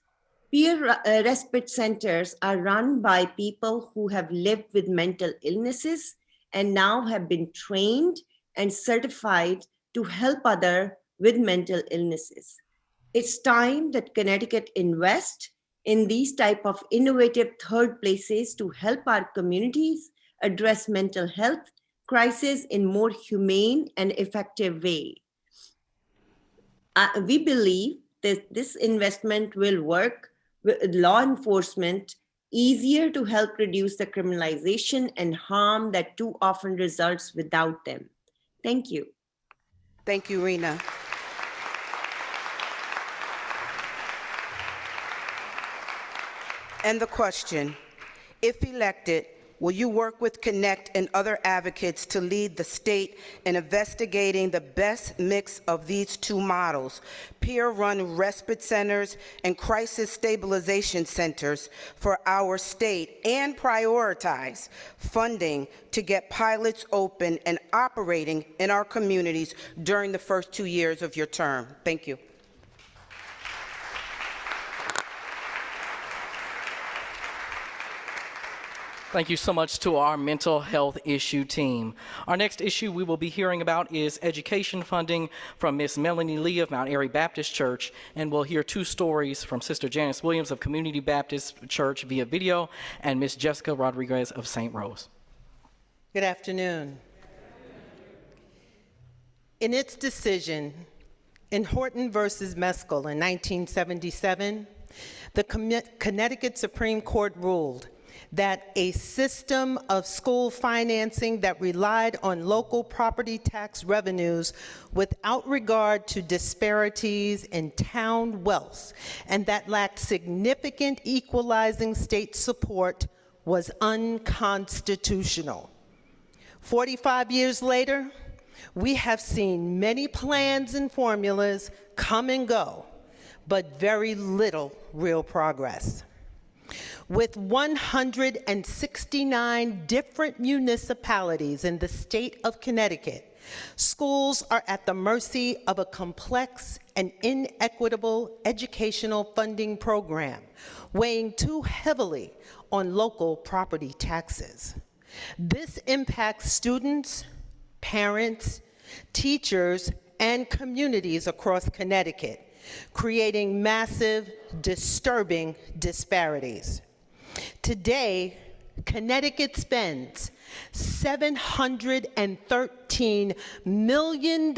Peer respite centers are run by people who have lived with mental illnesses and now have been trained and certified to help others with mental illnesses. It's time that Connecticut invest in these type of innovative third places to help our communities address mental health crisis in more humane and effective way. We believe that this investment will work with law enforcement easier to help reduce the criminalization and harm that too often results without them. Thank you. Thank you, Rena. And the question, if elected, will you work with CONNECT and other advocates to lead the state in investigating the best mix of these two models, peer-run respite centers and crisis stabilization centers for our state, and prioritize funding to get pilots open and operating in our communities during the first 2 years of your term? Thank you. Thank you so much to our mental health issue team. Our next issue we will be hearing about is education funding from Miss Melanie Lee of Mount Airy Baptist Church, and we'll hear 2 stories from Sister Janice Williams of Community Baptist Church via video and Miss Jessica Rodriguez of St. Rose. Good afternoon. In its decision in Horton versus Meskel in 1977, the Connecticut Supreme Court ruled that a system of school financing that relied on local property tax revenues without regard to disparities in town wealth and that lacked significant equalizing state support was unconstitutional. 45 years later, we have seen many plans and formulas come and go, but very little real progress. With 169 different municipalities in the state of Connecticut, schools are at the mercy of a complex and inequitable educational funding program, weighing too heavily on local property taxes. This impacts students, parents, teachers, and communities across Connecticut, creating massive, disturbing disparities. Today, Connecticut spends $713 million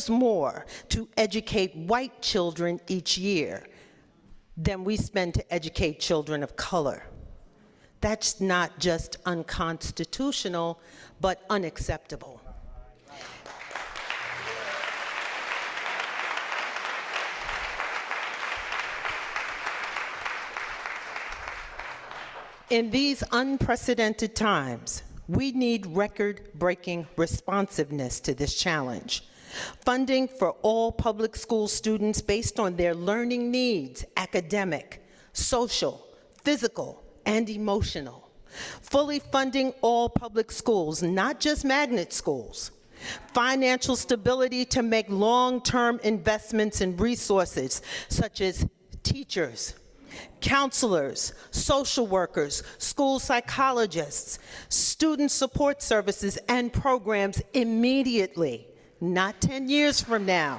more to educate white children each year than we spend to educate children of color. That's not just unconstitutional, but unacceptable. In these unprecedented times, we need record-breaking responsiveness to this challenge. Funding for all public school students based on their learning needs, academic, social, physical, and emotional. Fully funding all public schools, not just magnet schools. Financial stability to make long-term investments in resources such as teachers, counselors, social workers, school psychologists, student support services, and programs immediately, not 10 years from now.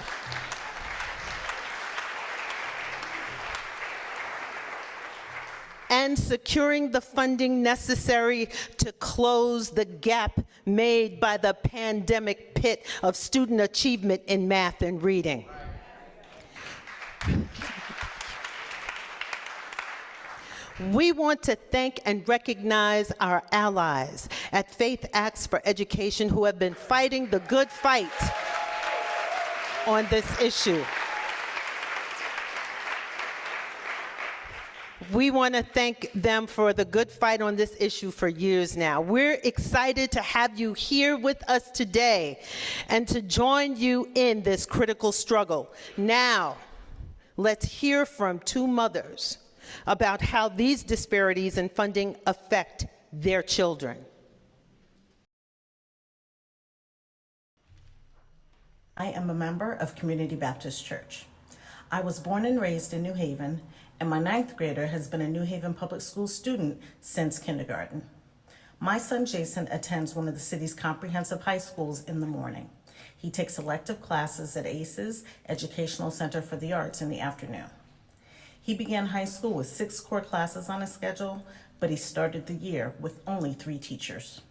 And securing the funding necessary to close the gap made by the pandemic pit of student achievement in math and reading. We want to thank and recognize our allies at Faith Acts for Education who have been fighting the good fight on this issue. We want to thank them for the good fight on this issue for years now. We're excited to have you here with us today and to join you in this critical struggle. Now, let's hear from 2 mothers about how these disparities in funding affect their children. I am a member of Community Baptist Church. I was born and raised in New Haven, and my 9th grader has been a New Haven Public School student since kindergarten. My son Jason attends one of the city's comprehensive high schools in the morning. He takes elective classes at ACES, Educational Center for the Arts, in the afternoon. He began high school with 6 core classes on his schedule, but he started the year with only 3 teachers.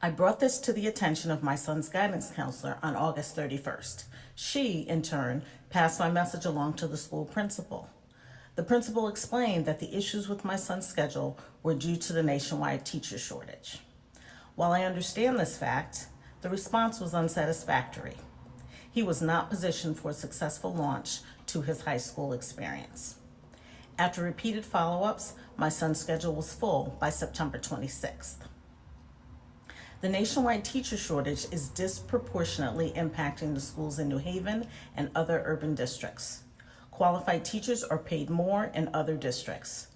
I brought this to the attention of my son's guidance counselor on August 31st. She, in turn, passed my message along to the school principal. The principal explained that the issues with my son's schedule were due to the nationwide teacher shortage. While I understand this fact, the response was unsatisfactory. He was not positioned for a successful launch to his high school experience. After repeated follow-ups, my son's schedule was full by September 26th. The nationwide teacher shortage is disproportionately impacting the schools in New Haven and other urban districts. Qualified teachers are paid more in other districts.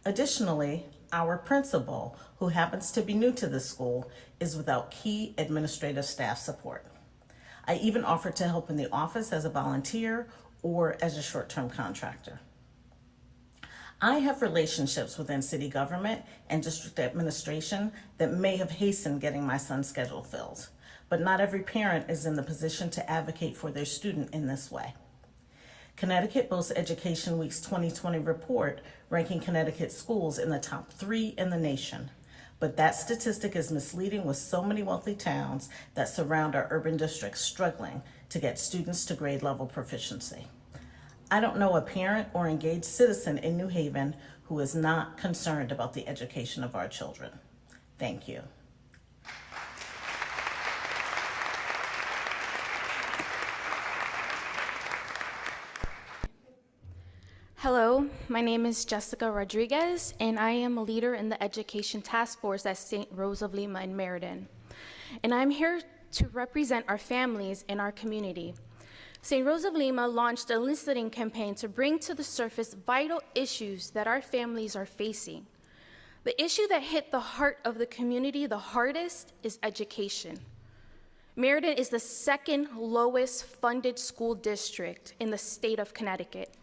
Additionally, our principal, who happens to be new to the school, is without key administrative staff support. I even offered to help in the office as a volunteer or as a short-term contractor. I have relationships within city government and district administration that may have hastened getting my son's schedule filled, but not every parent is in the position to advocate for their student in this way. Connecticut boasts Education Week's 2020 report ranking Connecticut schools in the top 3 in the nation, but that statistic is misleading, with so many wealthy towns that surround our urban districts struggling to get students to grade level proficiency. I don't know a parent or engaged citizen in New Haven who is not concerned about the education of our children. Thank you. Hello, my name is Jessica Rodriguez, and I am a leader in the Education Task Force at St. Rose of Lima in Meriden. And I'm here to represent our families in our community. St. Rose of Lima launched a listening campaign to bring to the surface vital issues that our families are facing. The issue that hit the heart of the community the hardest is education. Meriden is the 2nd lowest funded school district in the state of Connecticut.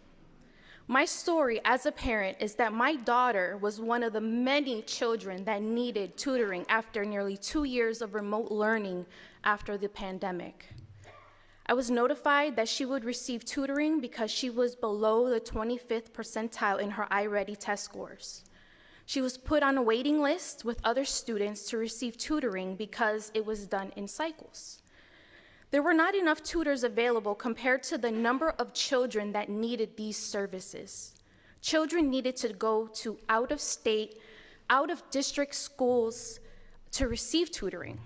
My story as a parent is that my daughter was one of the many children that needed tutoring after nearly 2 years of remote learning after the pandemic. I was notified that she would receive tutoring because she was below the 25th percentile in her iReady test scores. She was put on a waiting list with other students to receive tutoring because it was done in cycles. There were not enough tutors available compared to the number of children that needed these services. Children needed to go to out-of-state, out-of-district schools to receive tutoring.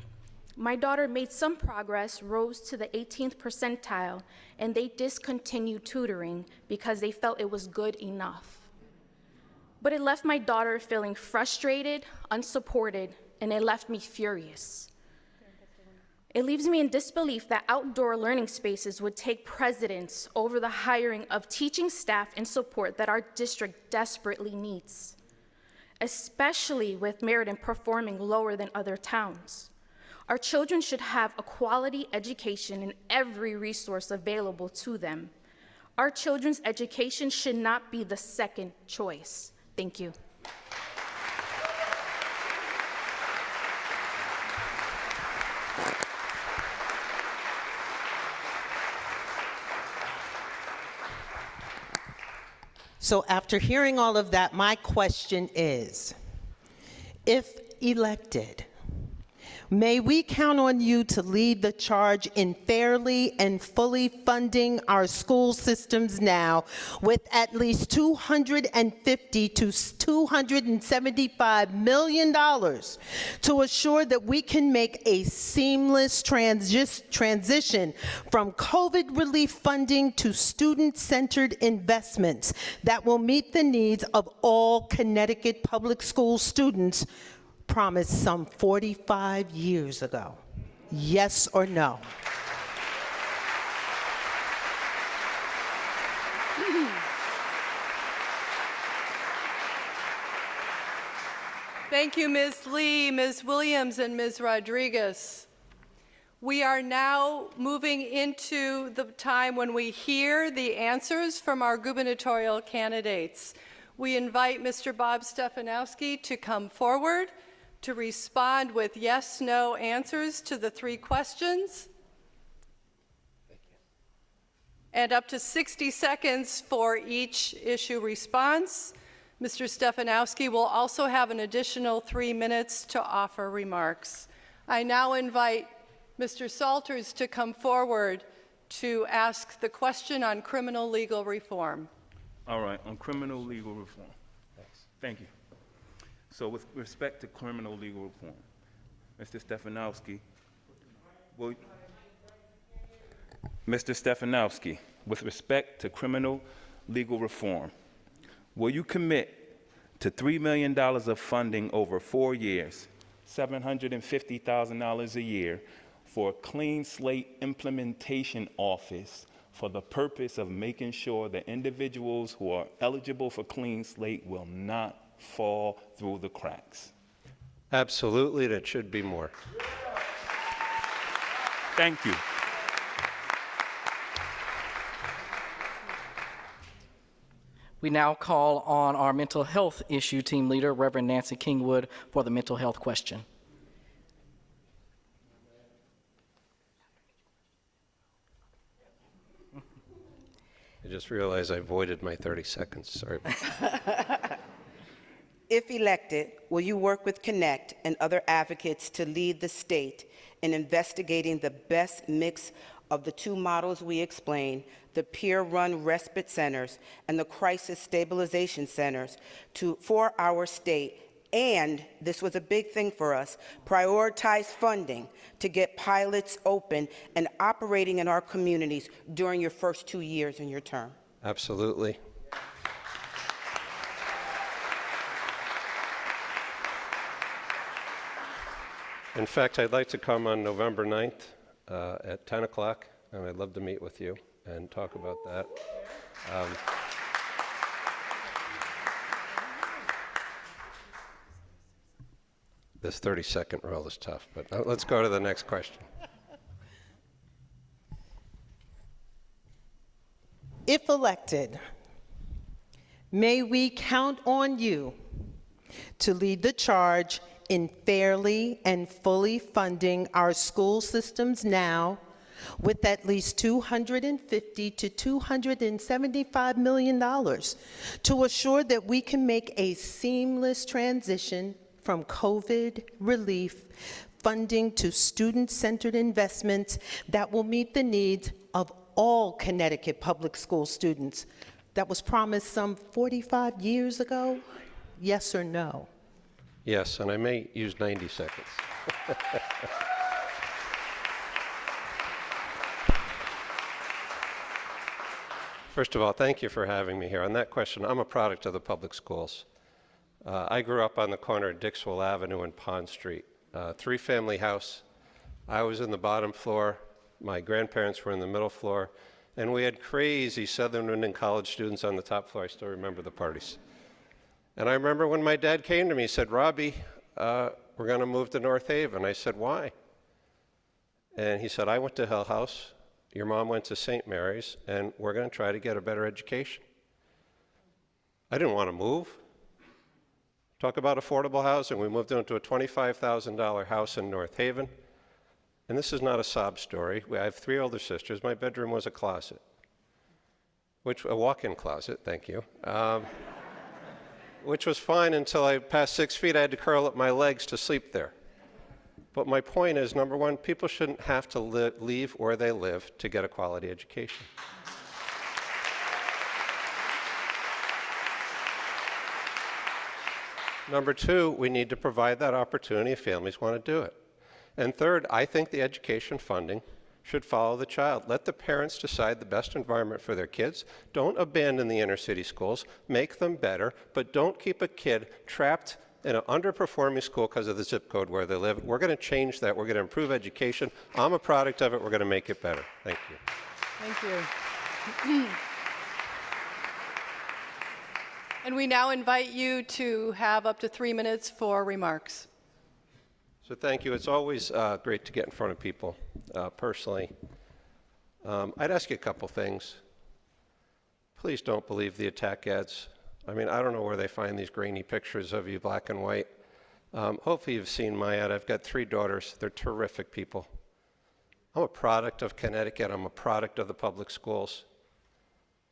My daughter made some progress, rose to the 18th percentile, and they discontinued tutoring because they felt it was good enough. But it left my daughter feeling frustrated, unsupported, and it left me furious. It leaves me in disbelief that outdoor learning spaces would take precedence over the hiring of teaching staff and support that our district desperately needs, especially with Meriden performing lower than other towns. Our children should have a quality education and every resource available to them. Our children's education should not be the second choice. Thank you. So after hearing all of that, my question is, if elected, may we count on you to lead the charge in fairly and fully funding our school systems now with at least $250 to $275 million to assure that we can make a seamless transition from COVID relief funding to student-centered investments that will meet the needs of all Connecticut public school students promised some 45 years ago? Yes or no? Thank you, Ms. Lee, Ms. Williams, and Ms. Rodriguez. We are now moving into the time when we hear the answers from our gubernatorial candidates. We invite Mr. Bob Stefanowski to come forward to respond with yes/no answers to the 3 questions. And up to 60 seconds for each issue response. Mr. Stefanowski will also have an additional 3 minutes to offer remarks. I now invite Mr. Salters to come forward to ask the question on criminal legal reform. All right, on criminal legal reform. Thank you. So with respect to criminal legal reform, Mr. Stefanowski, with respect to criminal legal reform, will you commit to $3 million of funding over 4 years, $750,000 a year, for a clean slate implementation office for the purpose of making sure that individuals who are eligible for clean slate will not fall through the cracks? Absolutely, and it should be more. Thank you. We now call on our mental health issue team leader, Reverend Nancy Kingwood, for the mental health question. I just realized I voided my 30 seconds. Sorry. If elected, will you work with CONECT and other advocates to lead the state in investigating the best mix of the 2 models we explained, the peer-run respite centers and the crisis stabilization centers, for our state? And this was a big thing for us, prioritize funding to get pilots open and operating in our communities during your first 2 years in your term. Absolutely. In fact, I'd like to come on November 9th at 10 o'clock, and I'd love to meet with you and talk about that. This 30-second rule is tough, but let's go to the next question. If elected, may we count on you to lead the charge in fairly and fully funding our school systems now with at least $250 to $275 million to assure that we can make a seamless transition from COVID relief funding to student-centered investments that will meet the needs of all Connecticut public school students that was promised some 45 years ago? Yes or no? Yes, and I may use 90 seconds. First of all, thank you for having me here. On that question, I'm a product of the public schools. I grew up on the corner of Dixwell Avenue and Pond Street, 3-family house. I was in the bottom floor. My grandparents were in the middle floor. And we had crazy Southern Indian college students on the top floor. I still remember the parties. And I remember when my dad came to me, he said, "Robbie, we're going to move to North Haven." I said, "Why?" And he said, "I went to Hill House. Your mom went to St. Mary's, and we're going to try to get a better education." I didn't want to move. Talk about affordable housing. We moved into a $25,000 house in North Haven. And this is not a sob story. I have 3 older sisters. My bedroom was a closet, a walk-in closet, thank you, which was fine until I passed 6 feet. I had to curl up my legs to sleep there. But my point is, number one, people shouldn't have to leave where they live to get a quality education. Number two, we need to provide that opportunity if families want to do it. And third, I think the education funding should follow the child. Let the parents decide the best environment for their kids. Don't abandon the inner city schools. Make them better, but don't keep a kid trapped in an underperforming school because of the zip code where they live. We're going to change that. We're going to improve education. I'm a product of it. We're going to make it better. Thank you. Thank you. And we now invite you to have up to 3 minutes for remarks. So thank you. It's always great to get in front of people. personally. I'd ask you a couple things. Please don't believe the attack ads. I mean, I don't know where they find these grainy pictures of you, black and white. Hopefully you've seen my ad. I've got 3 daughters. They're terrific people. I'm a product of Connecticut. I'm a product of the public schools.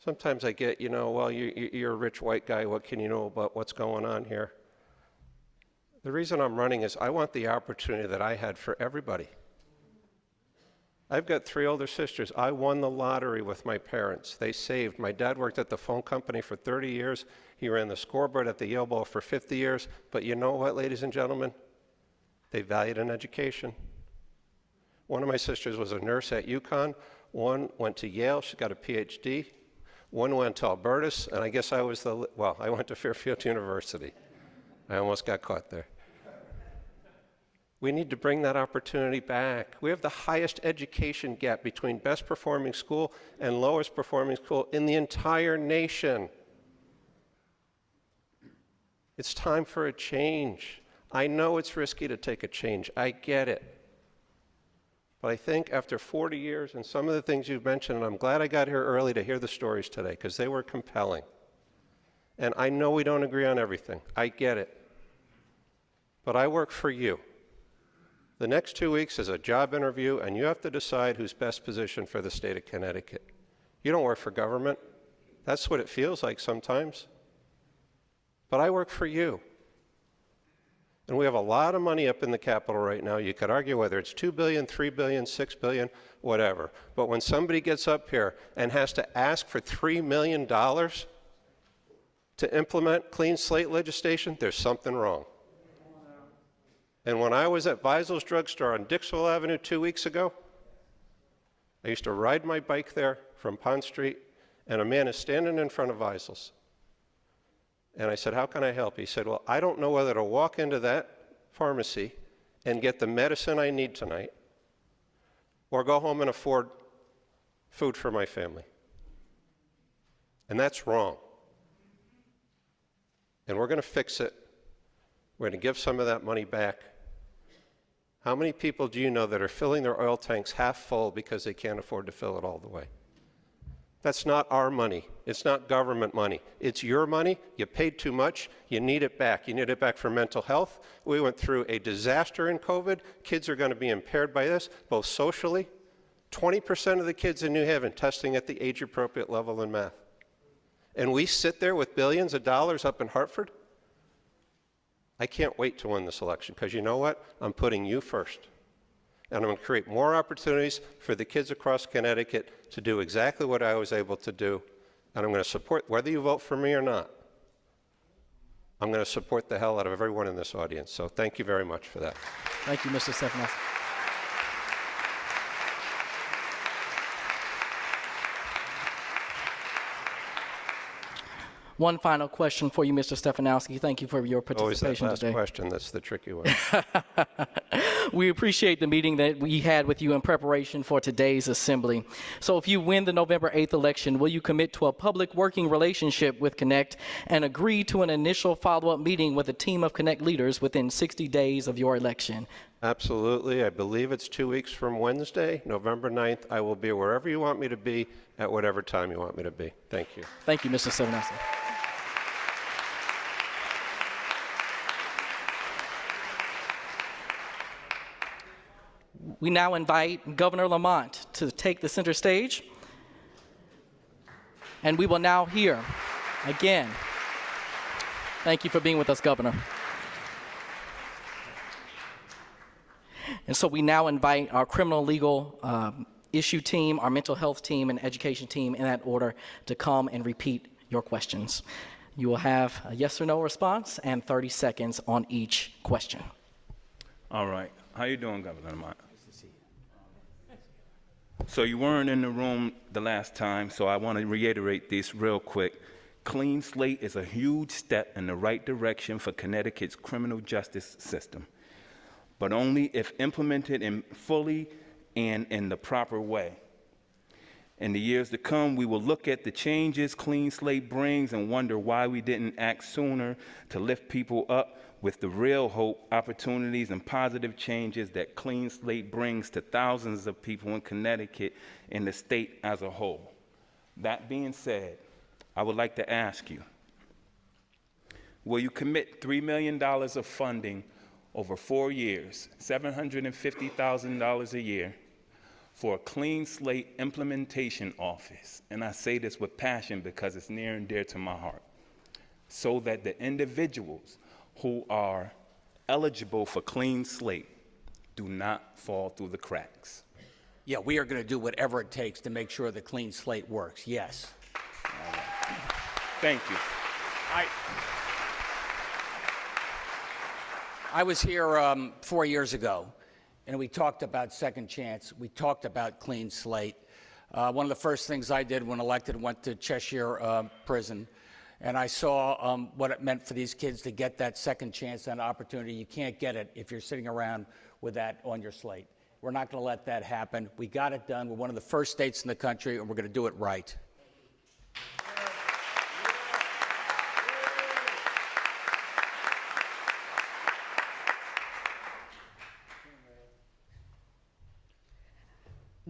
Sometimes I get, you know, well, you're a rich white guy. What can you know about what's going on here? The reason I'm running is I want the opportunity that I had for everybody. I've got 3 older sisters. I won the lottery with my parents. They saved. My dad worked at the phone company for 30 years. He ran the scoreboard at the Yale Bowl for 50 years. But you know what, ladies and gentlemen? They valued an education. One of my sisters was a nurse at UConn. One went to Yale. She got a PhD. One went to Albertus. And I guess I was I went to Fairfield University. I almost got caught there. We need to bring that opportunity back. We have the highest education gap between best performing school and lowest performing school in the entire nation. It's time for a change. I know it's risky to take a change. I get it. But I think after 40 years and some of the things you've mentioned, and I'm glad I got here early to hear the stories today because they were compelling. And I know we don't agree on everything. I get it. But I work for you. The next 2 weeks is a job interview, and you have to decide who's best positioned for the state of Connecticut. You don't work for government. That's what it feels like sometimes. But I work for you. And we have a lot of money up in the Capitol right now. You could argue whether it's $2 billion, $3 billion, $6 billion, whatever. But when somebody gets up here and has to ask for $3 million to implement clean slate legislation, there's something wrong. And when I was at Weisel's drugstore on Dixwell Avenue 2 weeks ago, I used to ride my bike there from Pond Street, and a man is standing in front of Weisel's. And I said, how can I help? He said, well, I don't know whether to walk into that pharmacy and get the medicine I need tonight or go home and afford food for my family. And that's wrong. And we're going to fix it. We're going to give some of that money back. How many people do you know that are filling their oil tanks half full because they can't afford to fill it all the way? That's not our money. It's not government money. It's your money. You paid too much. You need it back. You need it back for mental health. We went through a disaster in COVID. Kids are going to be impaired by this, both socially. 20% of the kids in New Haven testing at the age-appropriate level in math. And we sit there with billions of dollars up in Hartford? I can't wait to win this election, because you know what? I'm putting you first. And I'm going to create more opportunities for the kids across Connecticut to do exactly what I was able to do. And I'm going to support, whether you vote for me or not, I'm going to support the hell out of everyone in this audience. So thank you very much for that. Thank you, Mr. Stefanowski. One final question for you, Mr. Stefanowski. Thank you for your participation Always that last today. question, that's the tricky one. We appreciate the meeting that we had with you in preparation for today's assembly. So if you win the November 8th election, will you commit to a public working relationship with CONNECT and agree to an initial follow-up meeting with a team of CONNECT leaders within 60 days of your election? Absolutely. I believe it's 2 weeks from Wednesday, November 9th. I will be wherever you want me to be at whatever time you want me to be. Thank you. Thank you, Mr. Stefanowski. We now invite Governor Lamont to take the center stage. And we will now hear, again, thank you for being with us, Governor. And so we now invite our criminal legal issue team, our mental health team, and education team in that order to come and repeat your questions. You will have a yes or no response and 30 seconds on each question. All right. How you doing, Governor Lamont? So you weren't in the room the last time, so I want to reiterate this real quick. Clean slate is a huge step in the right direction for Connecticut's criminal justice system, but only if implemented fully and in the proper way. In the years to come, we will look at the changes Clean Slate brings and wonder why we didn't act sooner to lift people up with the real hope, opportunities, and positive changes that Clean Slate brings to thousands of people in Connecticut and the state as a whole. That being said, I would like to ask you, will you commit $3 million of funding over 4 years, $750,000 a year, for a Clean Slate implementation office? And I say this with passion because it's near and dear to my heart, so that the individuals who are eligible for Clean Slate do not fall through the cracks. Yeah, we are going to do whatever it takes to make sure the Clean Slate works, yes. Thank you. I was here 4 years ago, and we talked about Second Chance. We talked about Clean Slate. One of the first things I did when elected, went to Cheshire Prison, and I saw what it meant for these kids to get that second chance and opportunity. You can't get it if you're sitting around with that on your slate. We're not going to let that happen. We got it done. We're one of the first states in the country, and we're going to do it right.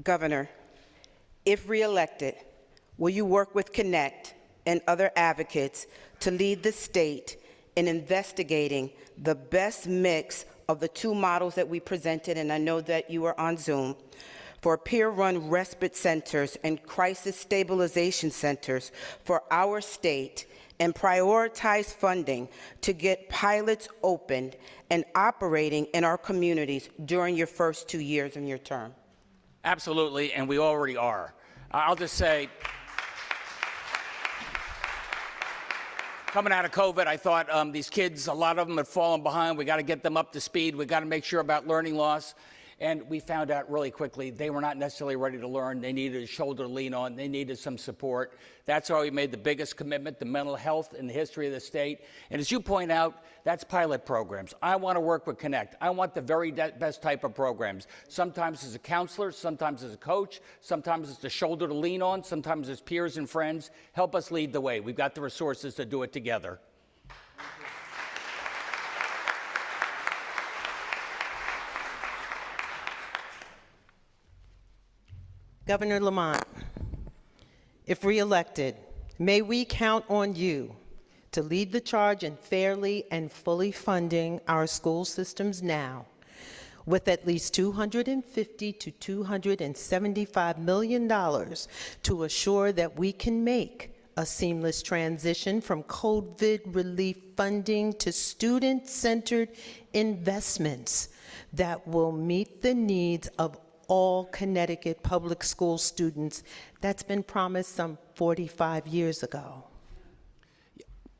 Governor, if reelected, will you work with CONECT and other advocates to lead the state in investigating the best mix of the two models that we presented, and I know that you were on Zoom, for peer-run respite centers and crisis stabilization centers for our state, and prioritize funding to get pilots opened and operating in our communities during your first 2 years in your term? Absolutely, and we already are. I'll just say, coming out of COVID, I thought these kids, a lot of them had fallen behind. We got to get them up to speed. We got to make sure about learning loss. And we found out really quickly they were not necessarily ready to learn. They needed a shoulder to lean on. They needed some support. That's why we made the biggest commitment to mental health in the history of the state. And as you point out, that's pilot programs. I want to work with CONECT. I want the very best type of programs. Sometimes as a counselor, sometimes as a coach, sometimes it's a shoulder to lean on, sometimes as peers and friends. Help us lead the way. We've got the resources to do it together. Governor Lamont, if reelected, may we count on you to lead the charge in fairly and fully funding our school systems now, with at least $250 to $275 million to assure that we can make a seamless transition from COVID relief funding to student-centered investments that will meet the needs of all Connecticut public school students that's been promised some 45 years ago?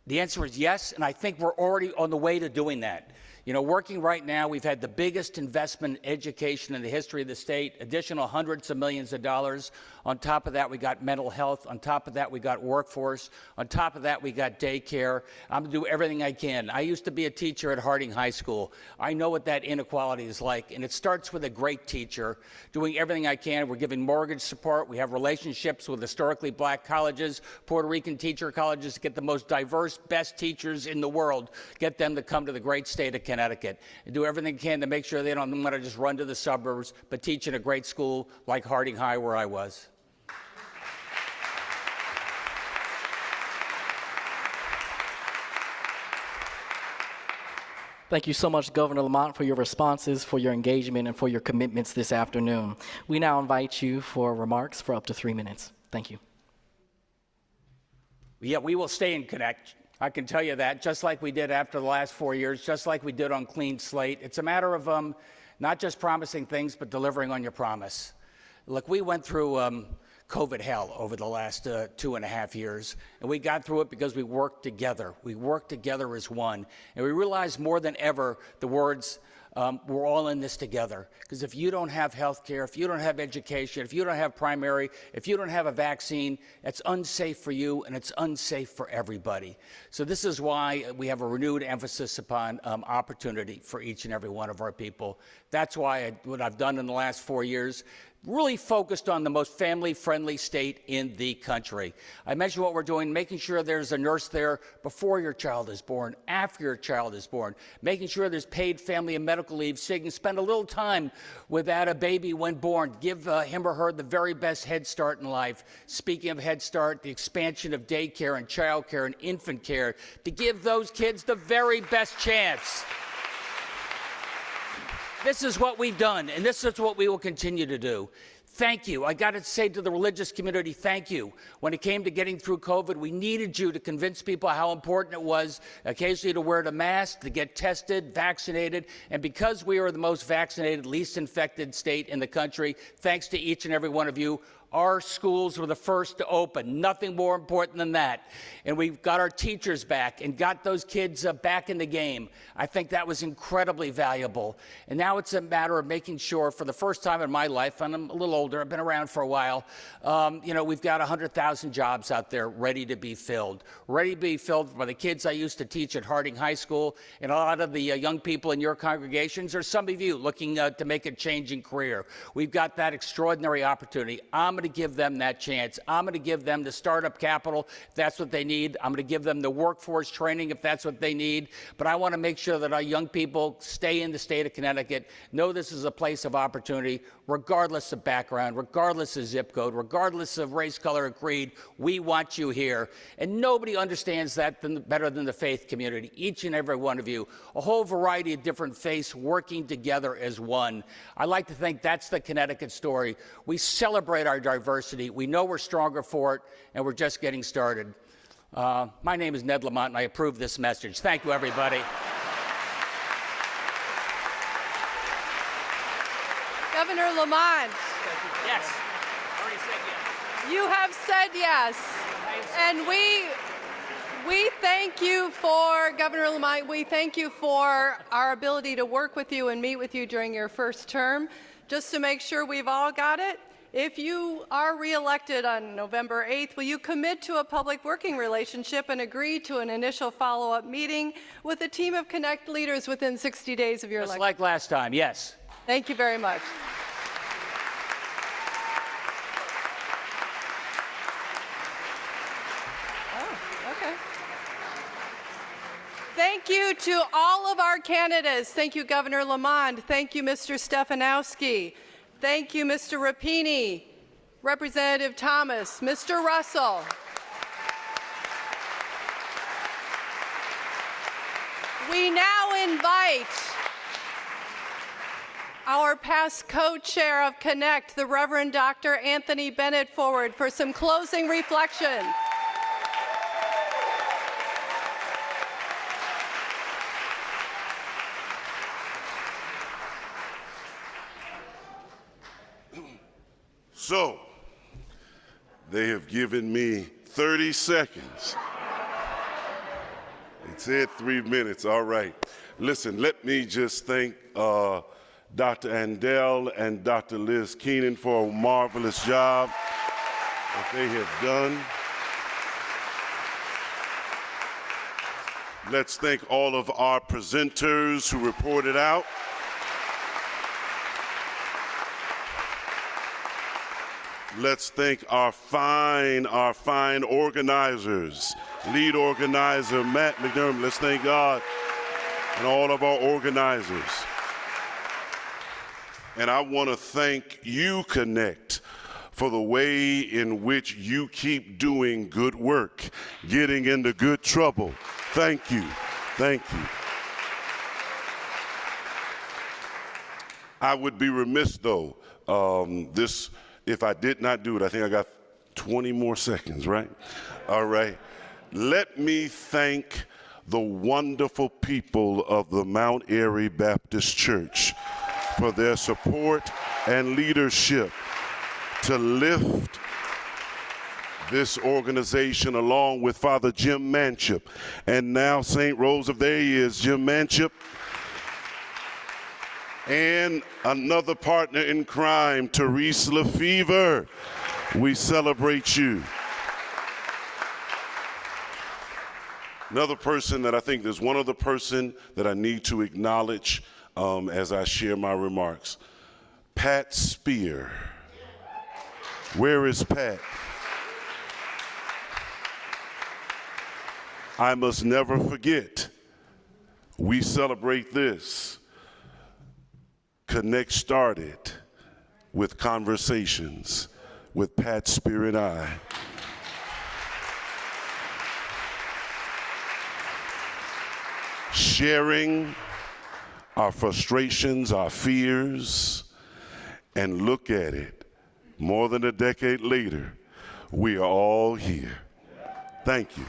The answer is yes, and I think we're already on the way to doing that. You know, working right now, we've had the biggest investment in education in the history of the state, additional hundreds of millions of dollars. On top of that, we got mental health. On top of that, we got workforce. On top of that, we got daycare. I'm going to do everything I can. I used to be a teacher at Harding High School. I know what that inequality is like, and it starts with a great teacher, doing everything I can. We're giving mortgage support. We have relationships with historically black colleges, Puerto Rican teacher colleges to get the most diverse, best teachers in the world, get them to come to the great state of Connecticut, and do everything they can to make sure they don't want to just run to the suburbs, but teach in a great school like Harding High, where I was. Thank you so much, Governor Lamont, for your responses, for your engagement, and for your commitments this afternoon. We now invite you for remarks for up to 3 minutes. Thank you. Yeah, we will stay in CONECT. I can tell you that, just like we did after the last 4 years, just like we did on Clean Slate. It's a matter of not just promising things, but delivering on your promise. Look, we went through COVID hell over the last 2.5 years, and we got through it because we worked together. We worked together as one, and we realized more than ever the words, we're all in this together. Because if you don't have health care, if you don't have education, if you don't have primary, if you don't have a vaccine, it's unsafe for you and it's unsafe for everybody. So this is why we have a renewed emphasis upon opportunity for each and every one of our people. That's why what I've done in the last 4 years, really focused on the most family-friendly state in the country. I mentioned what we're doing, making sure there's a nurse there before your child is born, after your child is born, making sure there's paid family and medical leave so you can spend a little time with that baby when born, give him or her the very best head start in life. Speaking of Head Start, the expansion of daycare and childcare and infant care to give those kids the very best chance. This is what we've done, and this is what we will continue to do. Thank you. I got to say to the religious community, thank you. When it came to getting through COVID, we needed you to convince people how important it was occasionally to wear the mask, to get tested, vaccinated. And because we are the most vaccinated, least infected state in the country, thanks to each and every one of you, our schools were the first to open. Nothing more important than that. And we got our teachers back and got those kids back in the game. I think that was incredibly valuable. And now it's a matter of making sure, for the first time in my life, and I'm a little older, I've been around for a while, we've got 100,000 jobs out there ready to be filled. Ready to be filled by the kids I used to teach at Harding High School, and a lot of the young people in your congregations, or some of you looking to make a changing career. We've got that extraordinary opportunity. I'm going to give them that chance. I'm going to give them the startup capital if that's what they need. I'm going to give them the workforce training if that's what they need. But I want to make sure that our young people stay in the state of Connecticut, know this is a place of opportunity, regardless of background, regardless of zip code, regardless of race, color, or creed. We want you here. And nobody understands that better than the faith community, each and every one of you. A whole variety of different faiths working together as one. I like to think that's the Connecticut story. We celebrate our diversity. We know we're stronger for it, and we're just getting started. My name is Ned Lamont, and I approve this message. Thank you, everybody. Governor Lamont. Yes. Already said yes. You have said yes. And we thank you for, Governor Lamont, we thank you for our ability to work with you and meet with you during your first term. Just to make sure we've all got it, if you are reelected on November 8th, will you commit to a public working relationship and agree to an initial follow-up meeting with a team of CONECT leaders within 60 days of your election? Just like last time, yes. Thank you very much. Thank you to all of our candidates. Thank you, Governor Lamont. Thank you, Mr. Stefanowski. Thank you, Mr. Rapini, Representative Thomas, Mr. Russell. We now invite our past co-chair of CONECT, the Reverend Dr. Anthony Bennett, forward for some closing reflections. So, they have given me 30 seconds. It said 3 minutes, all right. Listen, let me just thank Dr. Andel and Dr. Liz Keenan for a marvelous job that they have done. Let's thank all of our presenters who reported out. Let's thank our fine organizers, lead organizer Matt McDermott. Let's thank God and all of our organizers. And I want to thank you, CONECT, for the way in which you keep doing good work, getting into good trouble. Thank you. Thank you. I would be remiss, though, if I did not do it. I think I got 20 more seconds, right? All right. Let me thank the wonderful people of the Mount Airy Baptist Church for their support and leadership to lift this organization, along with Father Jim Manship. And now St. Rose of, there he is, Jim Manship. And another partner in crime, Therese Lefevre. We celebrate you. Another person that I think, there's one other person that I need to acknowledge as I share my remarks. Pat Spear. Where is Pat? I must never forget, we celebrate this. Connect started with conversations with Pat Spear and I. Sharing our frustrations, our fears, and look at it. More than a decade later, we are all here. Thank you.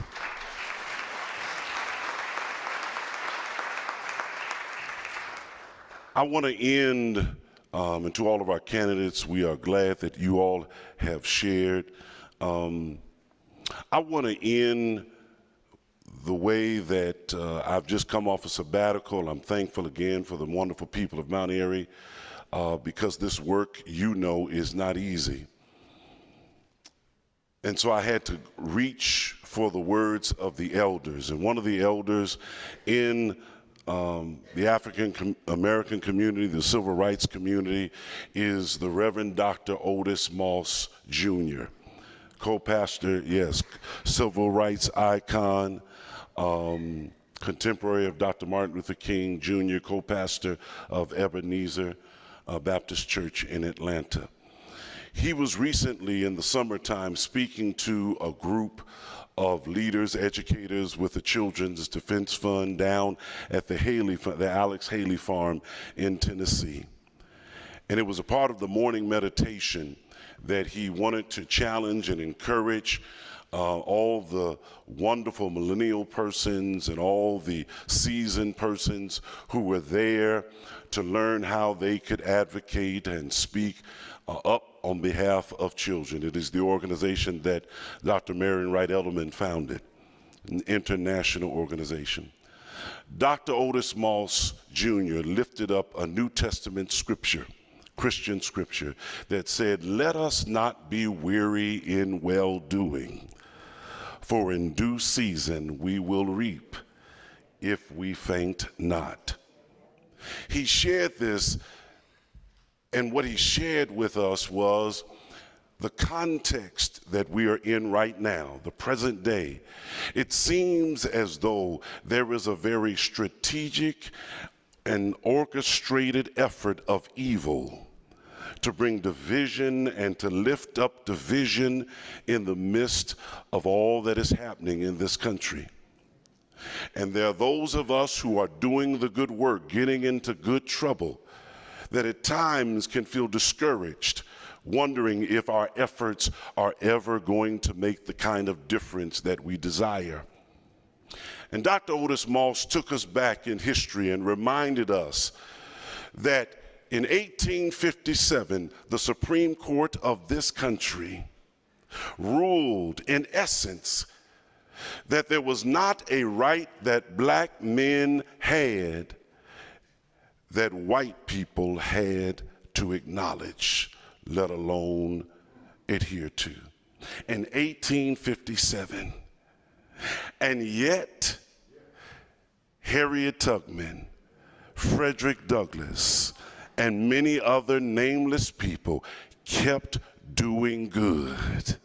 I want to end, and to all of our candidates, we are glad that you all have shared. I want to end the way that I've just come off a sabbatical. I'm thankful again for the wonderful people of Mount Airy, because this work, you know, is not easy. And so I had to reach for the words of the elders. And one of the elders in the African American community, the civil rights community, is the Reverend Dr. Otis Moss Jr., co-pastor, yes, civil rights icon, contemporary of Dr. Martin Luther King Jr., co-pastor of Ebenezer Baptist Church in Atlanta. He was recently in the summertime speaking to a group of leaders, educators with the Children's Defense Fund down at the Alex Haley Farm in Tennessee. And it was a part of the morning meditation that he wanted to challenge and encourage all the wonderful millennial persons and all the seasoned persons who were there to learn how they could advocate and speak up on behalf of children. It is the organization that Dr. Marion Wright Edelman founded, an international organization. Dr. Otis Moss Jr. lifted up a New Testament scripture, Christian scripture, that said, "Let us not be weary in well-doing, for in due season we will reap if we faint not." He shared this, and what he shared with us was the context that we are in right now, the present day. It seems as though there is a very strategic and orchestrated effort of evil to bring division and to lift up division in the midst of all that is happening in this country. And there are those of us who are doing the good work, getting into good trouble, that at times can feel discouraged, wondering if our efforts are ever going to make the kind of difference that we desire. And Dr. Otis Moss took us back in history and reminded us that in 1857, the Supreme Court of this country ruled, in essence, that there was not a right that black men had that white people had to acknowledge, let alone adhere to. In 1857. And yet, Harriet Tubman, Frederick Douglass, and many other nameless people kept doing good.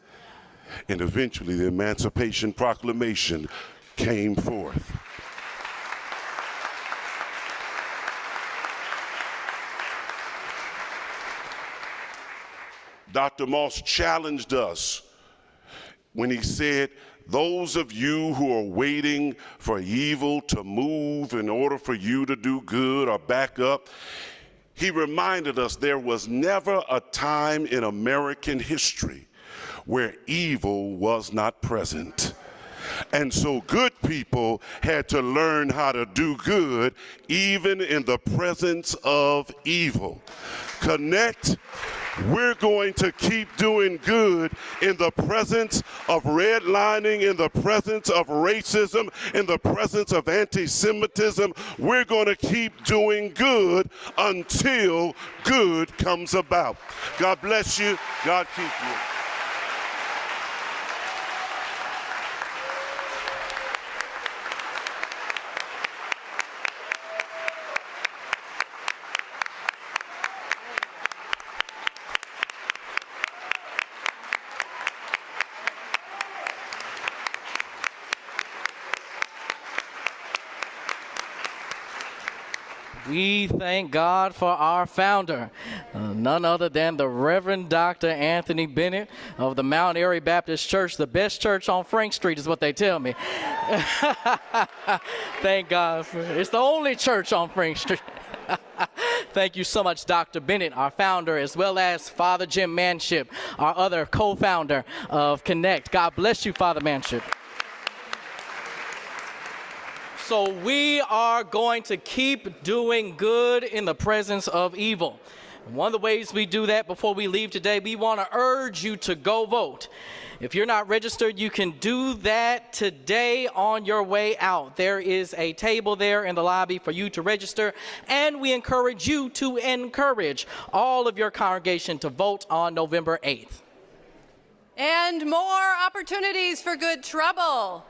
And eventually the Emancipation Proclamation came forth. Dr. Moss challenged us when he said, those of you who are waiting for evil to move in order for you to do good or back up, he reminded us there was never a time in American history where evil was not present. And so good people had to learn how to do good even in the presence of evil. Connect. We're going to keep doing good in the presence of redlining, in the presence of racism, in the presence of anti-Semitism. We're going to keep doing good until good comes about. God bless you. God keep you. We thank God for our founder, none other than the Reverend Dr. Anthony Bennett of the Mount Airy Baptist Church, the best church on Frank Street is what they tell me. Thank God. It's the only church on Frank Street. Thank you so much, Dr. Bennett, our founder, as well as Father Jim Manship, our other co-founder of CONECT. God bless you, Father Manship. So we are going to keep doing good in the presence of evil. And one of the ways we do that before we leave today, we want to urge you to go vote. If you're not registered, you can do that today on your way out. There is a table there in the lobby for you to register, and we encourage you to encourage all of your congregation to vote on November 8th. And more opportunities for good trouble.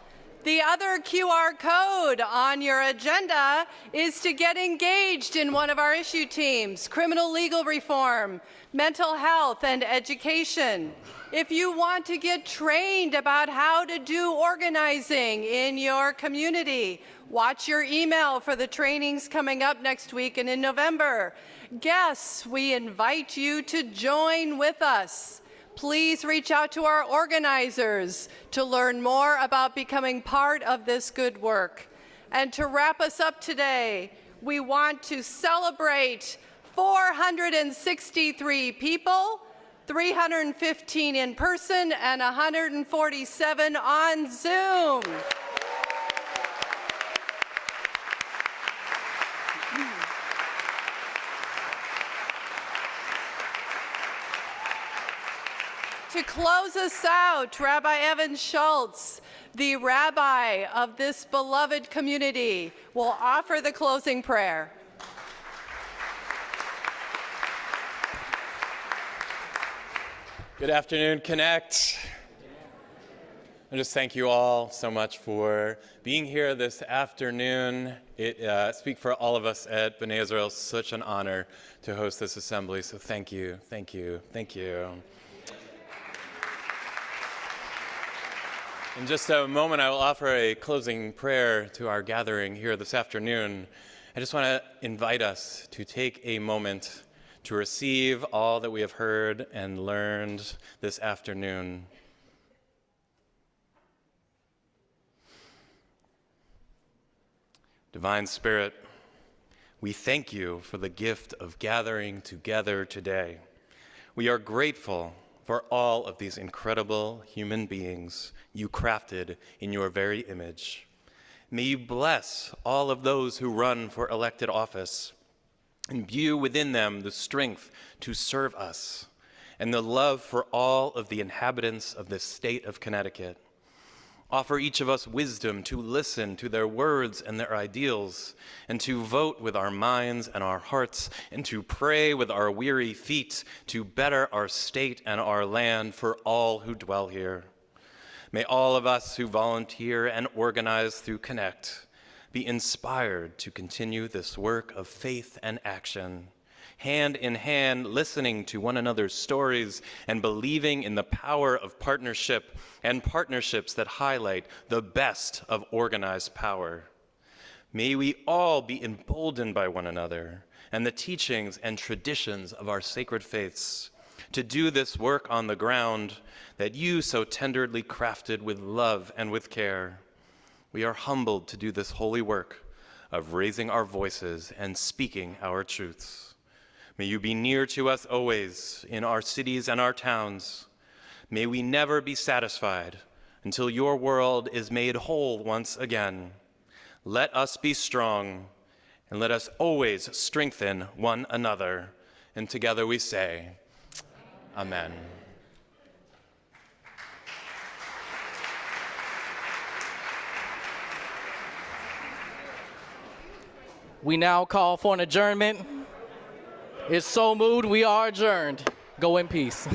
The other QR code on your agenda is to get engaged in one of our issue teams: criminal legal reform, mental health, and education. If you want to get trained about how to do organizing in your community, watch your email for the trainings coming up next week and in November. Guests, we invite you to join with us. Please reach out to our organizers to learn more about becoming part of this good work. And to wrap us up today, we want to celebrate 463 people, 315 in person, and 147 on Zoom. To close us out, Rabbi Evan Schultz, the rabbi of this beloved community, will offer the closing prayer. Good afternoon, Connect. I just thank you all so much for being here this afternoon. It speaks for all of us at B'nai Israel. Such an honor to host this assembly, so thank you, thank you, thank you. In just a moment, I will offer a closing prayer to our gathering here this afternoon. I just want to invite us to take a moment to receive all that we have heard and learned this afternoon. Divine Spirit, we thank you for the gift of gathering together today. We are grateful for all of these incredible human beings you crafted in your very image. May you bless all of those who run for elected office. Imbue within them the strength to serve us and the love for all of the inhabitants of this state of Connecticut. Offer each of us wisdom to listen to their words and their ideals, and to vote with our minds and our hearts, and to pray with our weary feet to better our state and our land for all who dwell here. May all of us who volunteer and organize through CONNECT be inspired to continue this work of faith and action, hand in hand, listening to one another's stories and believing in the power of partnership and partnerships that highlight the best of organized power. May we all be emboldened by one another and the teachings and traditions of our sacred faiths to do this work on the ground that you so tenderly crafted with love and with care. We are humbled to do this holy work of raising our voices and speaking our truths. May you be near to us always in our cities and our towns. May we never be satisfied until your world is made whole once again. Let us be strong, and let us always strengthen one another. And together we say, Amen. We now call for an adjournment. It's so moved, we are adjourned. Go in peace.